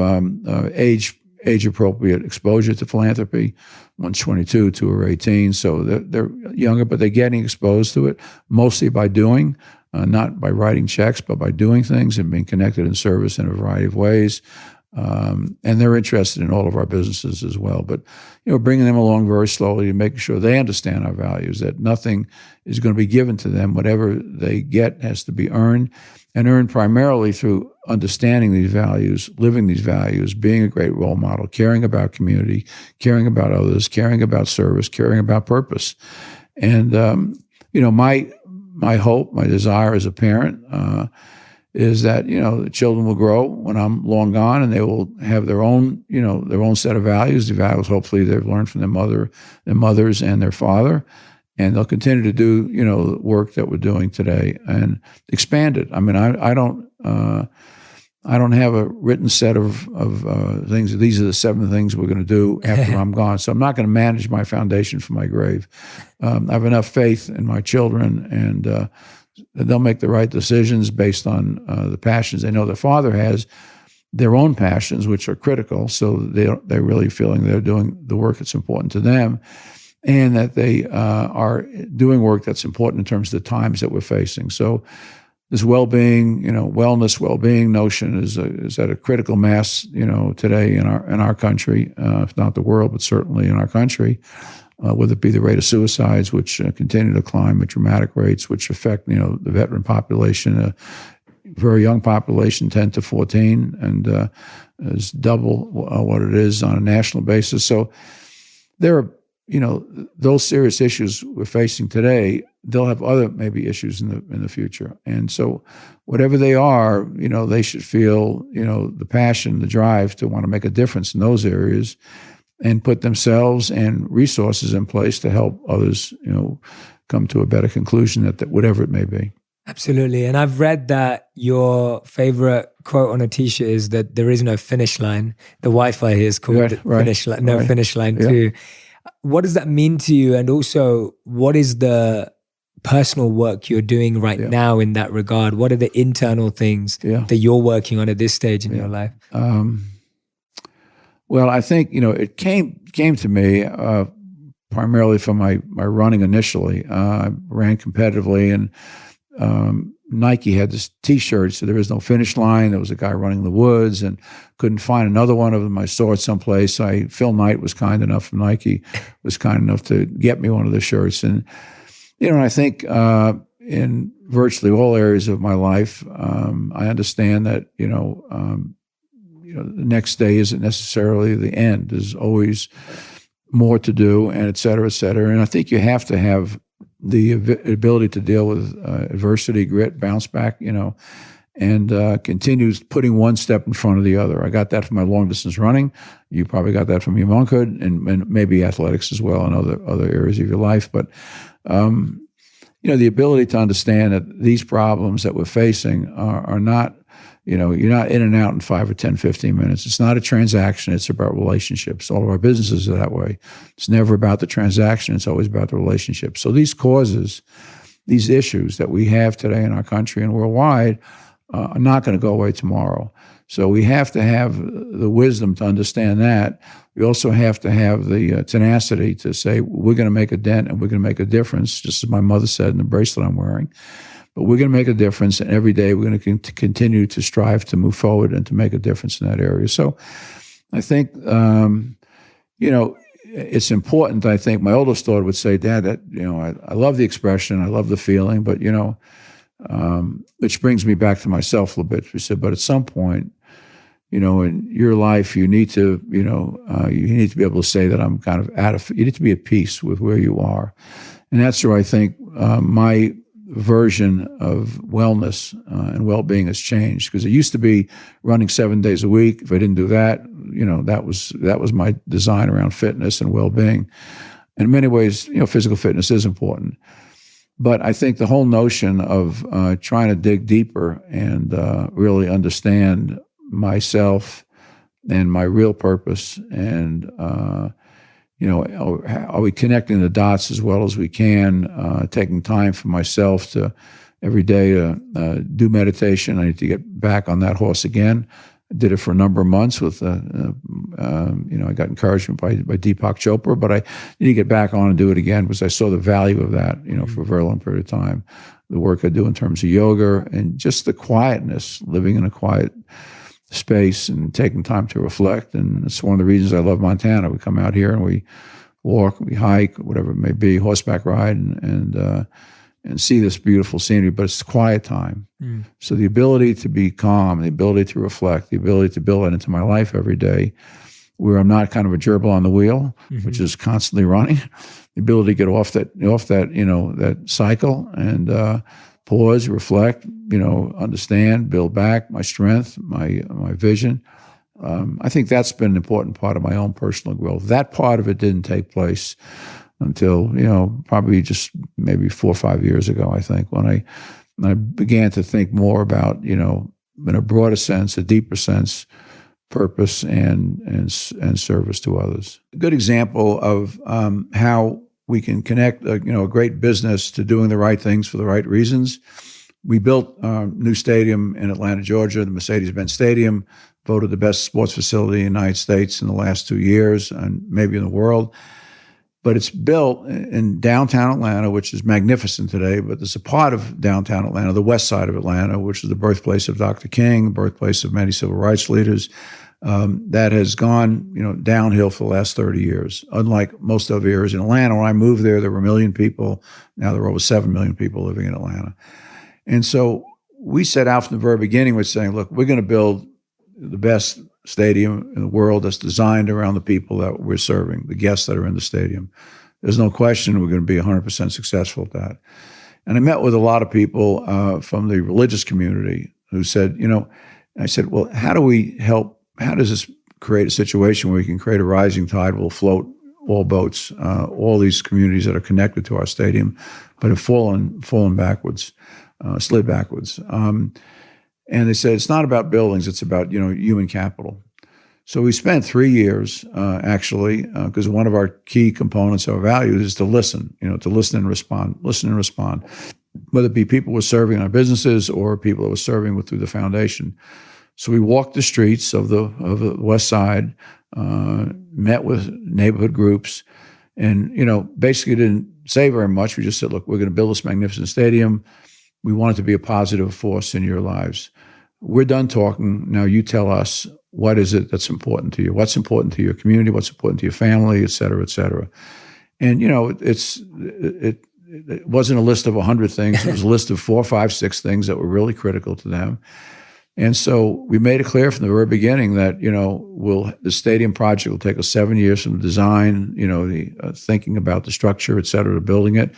age-appropriate exposure to philanthropy. One's 22, two are 18, so they're younger, but they're getting exposed to it, mostly by doing. Not by writing checks, but by doing things and being connected in service in a variety of ways. And they're interested in all of our businesses as well. But, bringing them along very slowly and making sure they understand our values, that nothing is going to be given to them. Whatever they get has to be earned, and earned primarily through understanding these values, living these values, being a great role model, caring about community, caring about others, caring about service, caring about purpose. And, my hope, my desire as a parent is that, the children will grow when I'm long gone, and they will have their own set of values, the values hopefully they've learned from their mothers and their father, and they'll continue to do, the work that we're doing today and expand it. I mean, I don't have a written set of things. These are the 7 things we're going to do after I'm gone. So I'm not going to manage my foundation from my grave. I have enough faith in my children, and they'll make the right decisions based on the passions. They know their father has their own passions, which are critical. So they're really feeling they're doing the work that's important to them, and that they are doing work that's important in terms of the times that we're facing. So this well-being, wellness, well-being notion is at a critical mass, today in our country, if not the world, but certainly in our country. Whether it be the rate of suicides, which continue to climb at dramatic rates, which affect, the veteran population, a very young population, 10 to 14, and is double what it is on a national basis. So there are, those serious issues we're facing today. They'll have other maybe issues in the future, and so whatever they are, they should feel, the passion, the drive to want to make a difference in those areas, and put themselves and resources in place to help others, come to a better conclusion that whatever it may be. Absolutely. And I've read that your favorite quote on a t-shirt is that there is no finish line. The Wi-Fi here is called finish line, no finish line too. What does that mean to you? And also, what is the personal work you're doing right now in that regard? What are the internal things that you're working on at this stage in your life? Well, I think, it came to me primarily from my running initially. I ran competitively, and Nike had this T-shirt, so there was no finish line. There was a guy running in the woods, and couldn't find another one of them. I saw it someplace. Phil Knight was kind enough from Nike, was kind enough to get me one of the shirts. And, and I think in virtually all areas of my life, I understand that, the next day isn't necessarily the end. There's always more to do, and et cetera, et cetera. And I think you have to have the ability to deal with adversity, grit, bounce back, and continue putting one step in front of the other. I got that from my long distance running. You probably got that from your monkhood, and maybe athletics as well, and other areas of your life. But the ability to understand that these problems that we're facing are not, you're not in and out in 5 or 10, 15 minutes. It's not a transaction. It's about relationships. All of our businesses are that way. It's never about the transaction. It's always about the relationship. So these causes, these issues that we have today in our country and worldwide are not going to go away tomorrow. So we have to have the wisdom to understand that. We also have to have the tenacity to say, we're going to make a dent and we're going to make a difference, just as my mother said in the bracelet I'm wearing. but we're going to make a difference. And every day we're going to continue to strive to move forward and to make a difference in that area. So I think, it's important. I think my oldest daughter would say, Dad, that, I love the expression, I love the feeling, but, which brings me back to myself a little bit. She said, but at some point, in your life, you need to be able to say that I'm kind of you need to be at peace with where you are. And that's where I think my version of wellness and well-being has changed, because it used to be running 7 days a week. If I didn't do that, that was my design around fitness and well-being. In many ways, physical fitness is important. But I think the whole notion of trying to dig deeper and really understand myself and my real purpose, and are we connecting the dots as well as we can, taking time for myself to every day to do meditation. I need to get back on that horse again. I did it for a number of months with, I got encouragement by Deepak Chopra, but I need to get back on and do it again, because I saw the value of that, for a very long period of time. The work I do in terms of yoga and just the quietness, living in a quiet space and taking time to reflect. And it's one of the reasons I love Montana. We come out here and we walk, we hike, whatever it may be, horseback ride, and see this beautiful scenery, but it's quiet time. So the ability to be calm, the ability to reflect, the ability to build that into my life every day, where I'm not kind of a gerbil on the wheel, which is constantly running, the ability to get off that that cycle and pause, reflect, understand, build back my strength, my vision. I think that's been an important part of my own personal growth. That part of it didn't take place until, probably just maybe 4 or 5 years ago, I think, when I began to think more about, in a broader sense, a deeper sense, purpose and service to others. A good example of how we can connect, a great business to doing the right things for the right reasons. We built a new stadium in Atlanta, Georgia, the Mercedes-Benz Stadium, voted the best sports facility in the United States in the last 2 years and maybe in the world. But it's built in downtown Atlanta, which is magnificent today, but there's a part of downtown Atlanta, the west side of Atlanta, which is the birthplace of Dr. King, birthplace of many civil rights leaders, that has gone, downhill for the last 30 years. Unlike most other areas in Atlanta, when I moved there were 1 million people. Now there are over 7 million people living in Atlanta. And so we set out from the very beginning with saying, look, we're going to build the best stadium in the world that's designed around the people that we're serving, the guests that are in the stadium. There's no question we're going to be 100% successful at that. And I met with a lot of people from the religious community who said, I said, well, how does this create a situation where we can create a rising tide will float all boats, all these communities that are connected to our stadium, but have fallen backwards, slid backwards. And they said, it's not about buildings, it's about, human capital. So we spent 3 years, actually, because one of our key components of our values is to listen, to listen and respond, whether it be people who are serving in our businesses or people who are serving through the foundation. So we walked the streets of the West Side, met with neighborhood groups, and, basically didn't say very much. We just said, look, we're going to build this magnificent stadium. We want it to be a positive force in your lives. We're done talking. Now you tell us, what is it that's important to you? What's important to your community? What's important to your family, et cetera, et cetera. And, it wasn't a list of 100 things. It was a list of 4, 5, 6 things that were really critical to them. And so we made it clear from the very beginning that, the stadium project will take us 7 years from the design, the thinking about the structure, et cetera, to building it.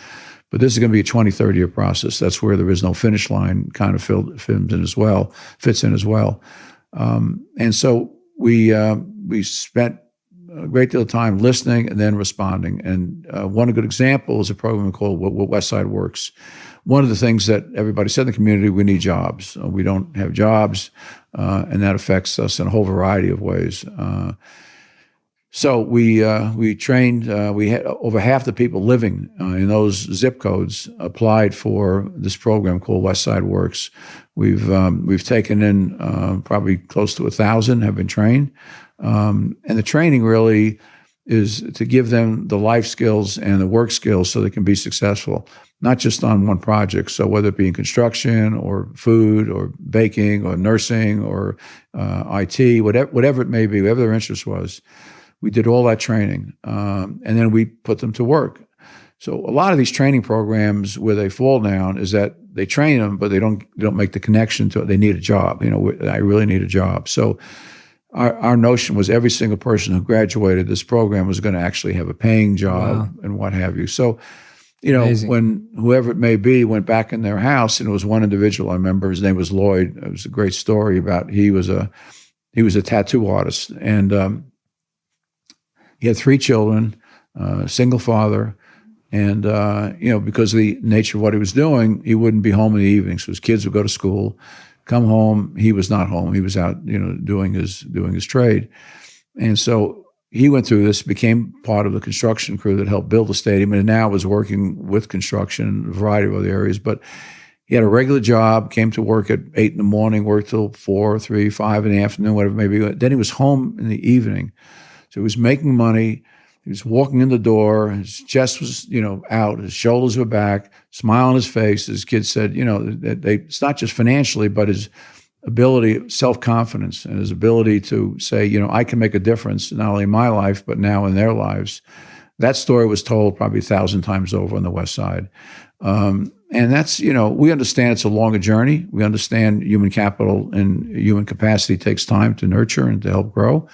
But this is going to be a 20, 30-year process. That's where there is no finish line kind of fits in as well. And so we spent a great deal of time listening and then responding. And one good example is a program called What West Side Works. One of the things that everybody said in the community, we need jobs. We don't have jobs, and that affects us in a whole variety of ways. So we trained. We had over half the people living in those zip codes applied for this program called West Side Works. We've taken in probably close to 1,000 have been trained, and the training really is to give them the life skills and the work skills so they can be successful, not just on one project. So whether it be in construction or food or baking or nursing or IT, whatever it may be, whatever their interest was, we did all that training, and then we put them to work. So a lot of these training programs where they fall down is that they train them, but they don't make the connection to it. They need a job. I really need a job. So our notion was every single person who graduated this program was going to actually have a paying job and what have you. So, Amazing. When whoever it may be went back in their house, and it was one individual I remember, his name was Lloyd. It was a great story about he was a tattoo artist, and he had 3 children, single father. And, because of the nature of what he was doing, he wouldn't be home in the evening. So his kids would go to school, come home. He was not home. He was out, doing his trade. And so he went through this, became part of the construction crew that helped build the stadium, and now was working with construction in a variety of other areas. But he had a regular job, came to work at 8 in the morning, worked till 4, 3, 5 in the afternoon, whatever it may be. Then he was home in the evening. So he was making money. He was walking in the door. His chest was, out. His shoulders were back. Smile on his face. His kids said, it's not just financially, but his ability, self-confidence, and his ability to say, I can make a difference not only in my life but now in their lives. That story was told probably 1,000 times over on the West Side, and that's we understand it's a longer journey. We understand human capital and human capacity takes time to nurture and to help grow.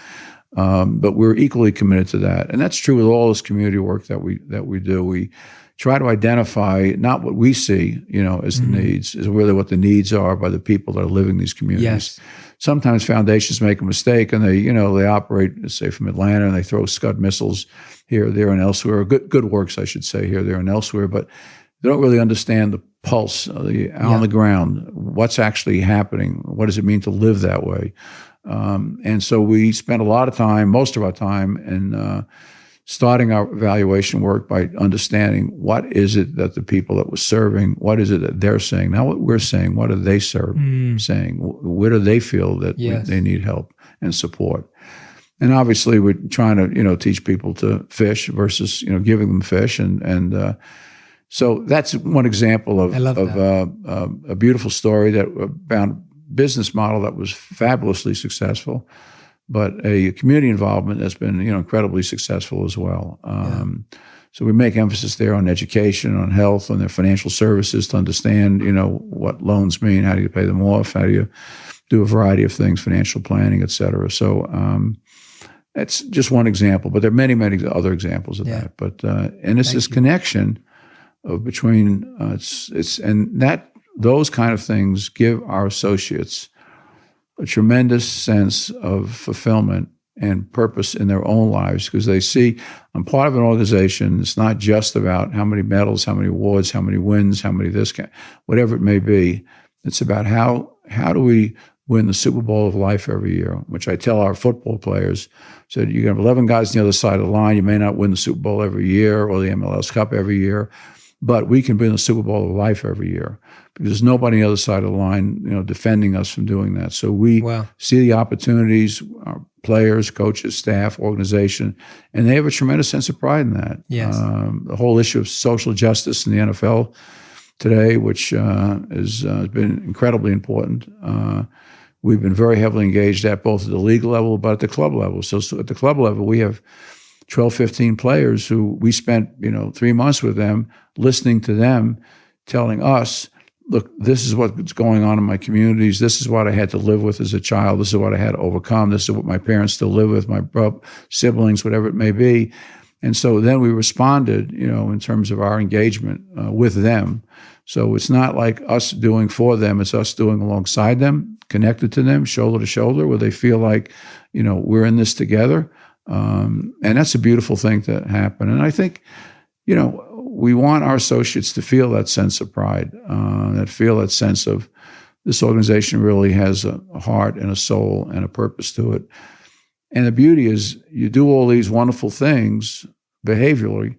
But we're equally committed to that, and that's true with all this community work that we do. We try to identify not what we see, as the needs, is really what the needs are by the people that are living these communities. Yes. Sometimes foundations make a mistake, and they operate, say, from Atlanta, and they throw Scud missiles here, there, and elsewhere. Good works, I should say, here, there, and elsewhere, but they don't really understand the pulse on the ground. What's actually happening? What does it mean to live that way? And so we spent a lot of time, most of our time, in starting our evaluation work by understanding what is it that the people that we're serving, what is it that they're saying, not what we're saying, what are they saying, where do they feel that they need help and support. And obviously we're trying to, teach people to fish versus, giving them fish. And so that's one example of a beautiful story that found business model that was fabulously successful, but a community involvement that's been incredibly successful as well. So we make emphasis there on education, on health, on their financial services to understand what loans mean, how do you pay them off, how do you do a variety of things, financial planning, et cetera. So that's just one example, but there are many, many other examples of that. But and it's this connection of between those kind of things give our associates a tremendous sense of fulfillment and purpose in their own lives, because they see I'm part of an organization. It's not just about how many medals, how many awards, how many wins, how many whatever it may be. It's about how do we win the Super Bowl of life every year, which I tell our football players. So you have 11 guys on the other side of the line. You may not win the Super Bowl every year or the MLS Cup every year, but we can win the Super Bowl of life every year, because there's nobody on the other side of the line, defending us from doing that. So we see the opportunities, our players, coaches, staff, organization, and they have a tremendous sense of pride in that. Yes. The whole issue of social justice in the NFL today, which has been incredibly important. We've been very heavily engaged at both at the league level, but at the club level. So at the club level, we have 12, 15 players who we spent, 3 months with them, listening to them, telling us, look, this is what's going on in my communities. This is what I had to live with as a child. This is what I had to overcome. This is what my parents still live with, my siblings, whatever it may be. And so then we responded, in terms of our engagement with them. So it's not like us doing for them. It's us doing alongside them, connected to them, shoulder to shoulder, where they feel like, we're in this together. And that's a beautiful thing to happen. And I think, we want our associates to feel that sense of pride, feel that sense of this organization really has a heart and a soul and a purpose to it. And the beauty is you do all these wonderful things behaviorally,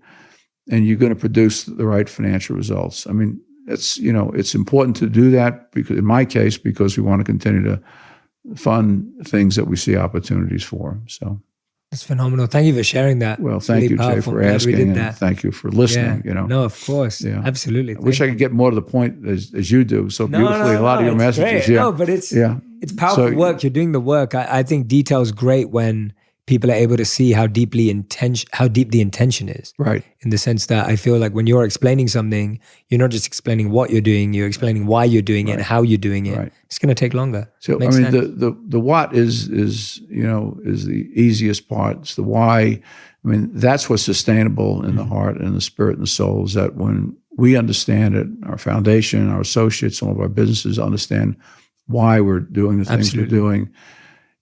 and you're going to produce the right financial results. I mean, it's important to do that, because in my case, because we want to continue to fund things that we see opportunities for. So That's phenomenal. Thank you for sharing that. Well, It's thank really you, Jay, powerful. for Glad we asking, did and that. thank you for listening. No, of course. Yeah. Absolutely. I wish I could get more to the point as you do so beautifully. A lot of your it's messages, great. No, but it's powerful work. You're doing the work. I think detail is great when people are able to see how deep the intention is. Right. In the sense that I feel like when you're explaining something, you're not just explaining what you're doing, you're explaining why you're doing it and how you're doing it. Right. It's going to take longer. So Makes sense. the what is the easiest part. It's the why. I mean, that's what's sustainable in the heart and the spirit and the soul, is that when we understand it, our foundation, our associates, some of our businesses understand why we're doing the things we're doing,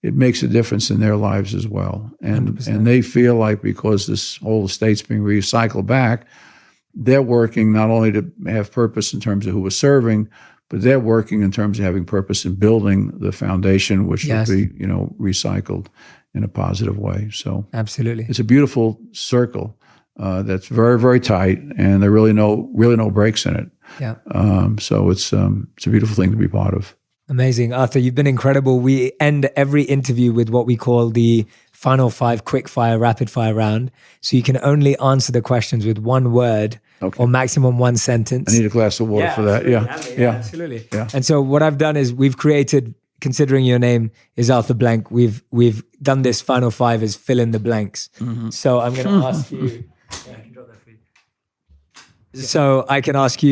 it makes a difference in their lives as well. And 100%. and they feel like, because this whole estate's being recycled back, they're working not only to have purpose in terms of who we're serving, but they're working in terms of having purpose in building the foundation, which will be, recycled in a positive way. So absolutely, it's a beautiful circle that's very, very tight, and there are really no breaks in it. Yeah. So it's a beautiful thing to be part of. Amazing. Arthur, you've been incredible. We end every interview with what we call the final 5 quick fire, rapid fire round. So you can only answer the questions with one word or maximum one sentence. I need a glass of water for that. Yeah. Absolutely. Yeah. And so what I've done is we've created, considering your name is Arthur Blank, we've done this final 5 as fill in the blanks. Mm-hmm. So I'm going to ask you. I can drop that for you. So I'm going to ask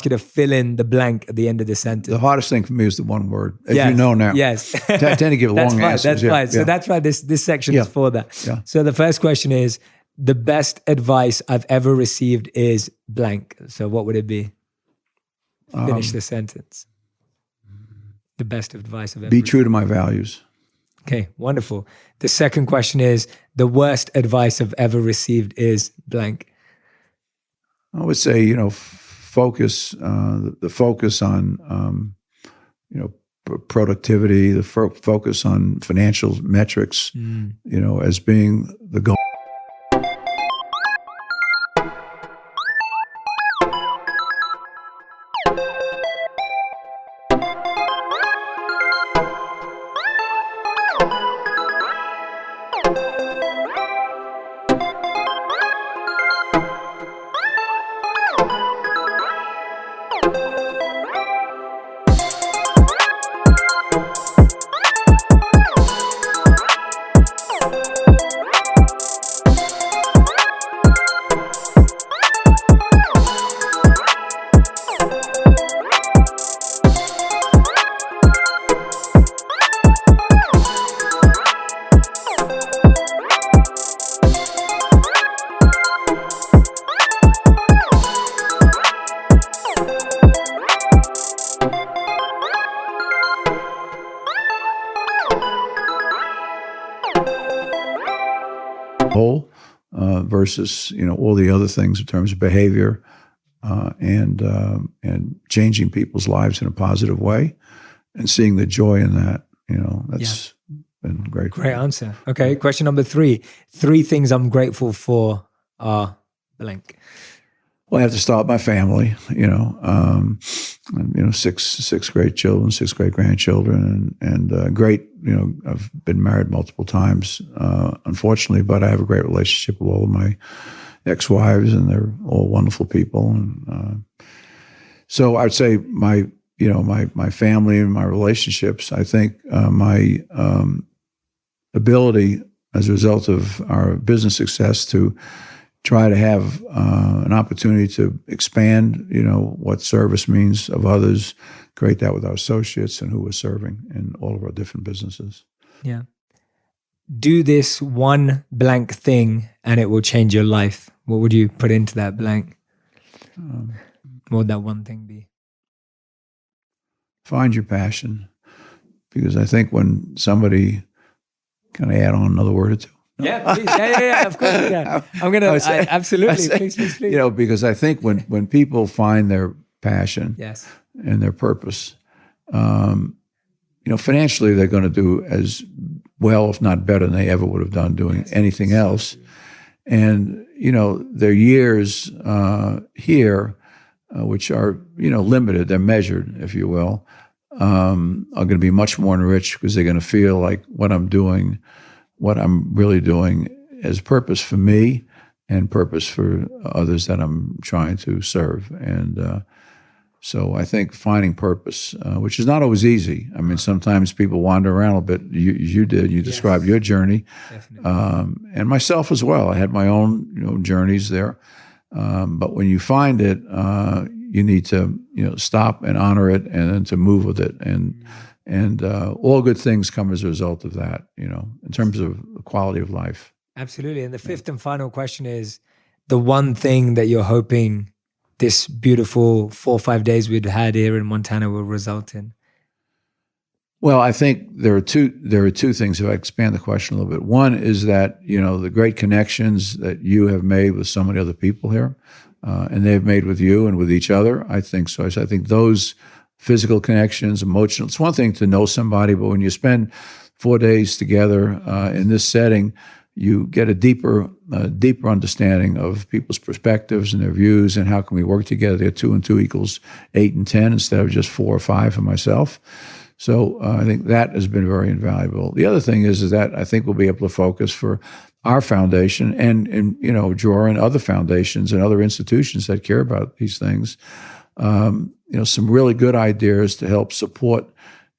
you to fill in the blank at the end of the sentence. The hardest thing for me is the one word, as you know now. Yes. I tend to give long answers. That's fine. So that's why this section is for that. Yeah. So the first question is, the best advice I've ever received is blank. So what would it be? Finish the sentence. The best advice I've ever Be received. true to my values. Okay, wonderful. The second question is, the worst advice I've ever received is blank. I would say, focus, the focus on, productivity, the focus on financial metrics, as being the goal. Whole versus all the other things in terms of behavior and changing people's lives in a positive way and seeing the joy in that. That's been great. Great answer. Okay, question number 3. 3 things I'm grateful for are blank. Well, I have to start with my family. Six great children, 6 great grandchildren, and great. I've been married multiple times, unfortunately, but I have a great relationship with all of my ex-wives, and they're all wonderful people. And so I'd say my family and my relationships. I think my ability, as a result of our business success, to try to have an opportunity to expand, what service means of others, create that with our associates and who we're serving in all of our different businesses. Yeah. Do this one blank thing and it will change your life. What would you put into that blank? What would that one thing be? Find your passion, because I think when somebody, can I add on another word or two? Yeah, please. Yeah, of course you can. I'm going to, absolutely, please. Because I think when people find their passion and their purpose, financially they're going to do as well, if not better, than they ever would have done doing anything else. And, their years here, which are, limited, they're measured, if you will, are going to be much more enriched because they're going to feel like what I'm doing what I'm really doing as purpose for me and purpose for others that I'm trying to serve. And so I think finding purpose, which is not always easy. I mean, sometimes people wander around a bit. You did. You described your journey, and myself as well. I had my own journeys there. But when you find it, you need to stop and honor it, and then to move with it. And all good things come as a result of that. In terms of the quality of life. Absolutely. And the fifth and final question is the one thing that you're hoping this beautiful 4 or 5 days we've had here in Montana will result in? Well, I think there are two things, if I expand the question a little bit. One is that, the great connections that you have made with so many other people here, and they've made with you and with each other. I think so. I think those physical connections, emotional, it's one thing to know somebody, but when you spend 4 days together in this setting, you get a deeper understanding of people's perspectives and their views, and how can we work together. They're 2 and 2 equals 8 and 10 instead of just 4 or 5 for myself. So I think that has been very invaluable. The other thing is that I think we'll be able to focus for our foundation and draw in other foundations and other institutions that care about these things. Some really good ideas to help support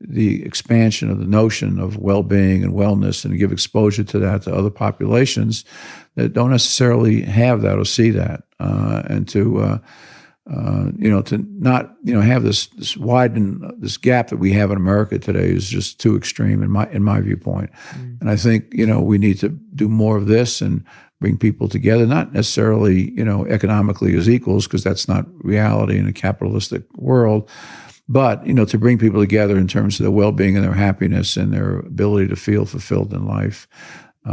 the expansion of the notion of well-being and wellness, and give exposure to that to other populations that don't necessarily have that or see that, and to not have this widen this gap that we have in America today is just too extreme in my viewpoint. And I think we need to do more of this and bring people together, not necessarily economically as equals, because that's not reality in a capitalistic world. But, to bring people together in terms of their well-being and their happiness and their ability to feel fulfilled in life.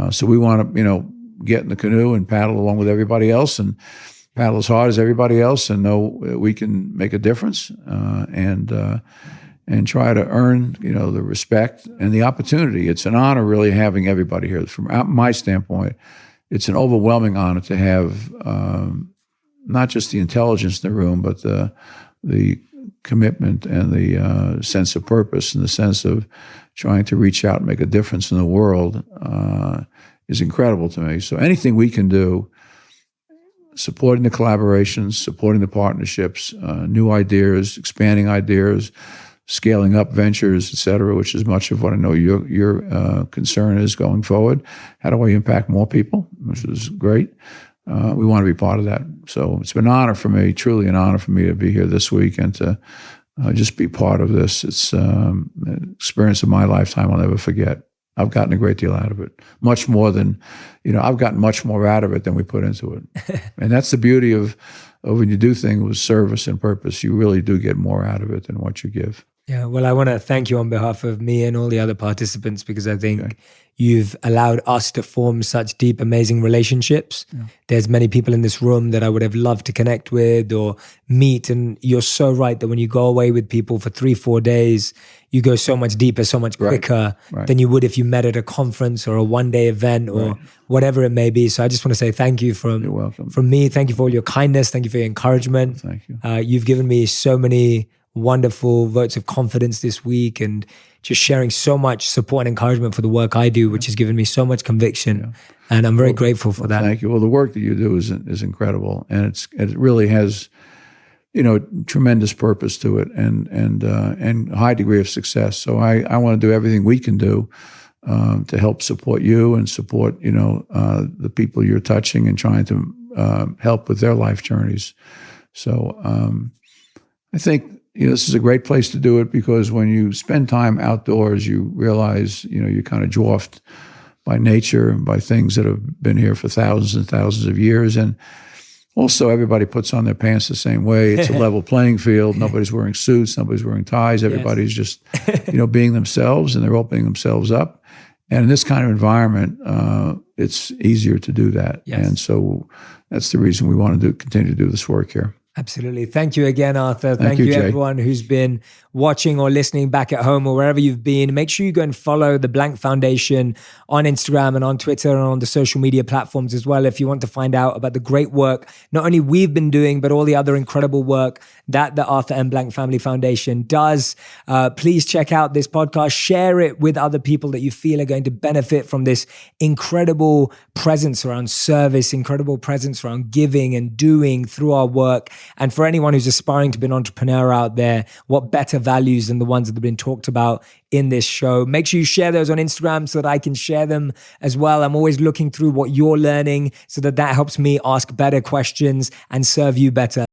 So we want to, get in the canoe and paddle along with everybody else, and paddle as hard as everybody else, and know we can make a difference, and try to earn, the respect and the opportunity. It's an honor really having everybody here. From my standpoint, it's an overwhelming honor to have not just the intelligence in the room, but the commitment and the sense of purpose and the sense of trying to reach out and make a difference in the world is incredible to me. So anything we can do, supporting the collaborations, supporting the partnerships, new ideas, expanding ideas, scaling up ventures, et cetera, which is much of what I know your concern is going forward. How do I impact more people, which is great. We want to be part of that. So it's been an honor for me, truly an honor for me to be here this week and to just be part of this. It's an experience of my lifetime I'll never forget. I've gotten a great deal out of it, much more than, I've gotten much more out of it than we put into it. And that's the beauty of when you do things with service and purpose. You really do get more out of it than what you give. Yeah, well, I want to thank you on behalf of me and all the other participants, because I think you've allowed us to form such deep, amazing relationships. Yeah. There's many people in this room that I would have loved to connect with or meet. And you're so right that when you go away with people for 3-4 days, you go so much deeper, so much quicker than you would if you met at a conference or a one-day event or whatever it may be. So I just want to say thank you You're welcome. From me. Thank you for all your kindness. Thank you for your encouragement. Thank you. You've given me so many wonderful votes of confidence this week, and just sharing so much support and encouragement for the work I do, which has given me so much conviction. And I'm very grateful for that. Thank you. Well, the work that you do is incredible, and it really has, tremendous purpose to it, and a high degree of success. So I want to do everything we can do to help support you and support the people you're touching and trying to help with their life journeys. So I think this is a great place to do it, because when you spend time outdoors, you realize, you're kind of dwarfed by nature, by things that have been here for thousands and thousands of years. And also, everybody puts on their pants the same way. It's a level playing field. Nobody's wearing suits. Nobody's wearing ties. Everybody's just, being themselves, and they're opening themselves up. And in this kind of environment, it's easier to do that. Yes. And so that's the reason we want to continue to do this work here. Absolutely. Thank you again, Arthur. Thank Thank you, you, Jay. everyone who's been watching or listening back at home or wherever you've been. Make sure you go and follow the Blank Foundation on Instagram and on Twitter and on the social media platforms as well if you want to find out about the great work not only we've been doing, but all the other incredible work that the Arthur M. Blank Family Foundation does. Please check out this podcast. Share it with other people that you feel are going to benefit from this incredible presence around service, incredible presence around giving and doing through our work. And for anyone who's aspiring to be an entrepreneur out there, what better values than the ones that have been talked about in this show? Make sure you share those on Instagram so that I can share them as well. I'm always looking through what you're learning so that helps me ask better questions and serve you better.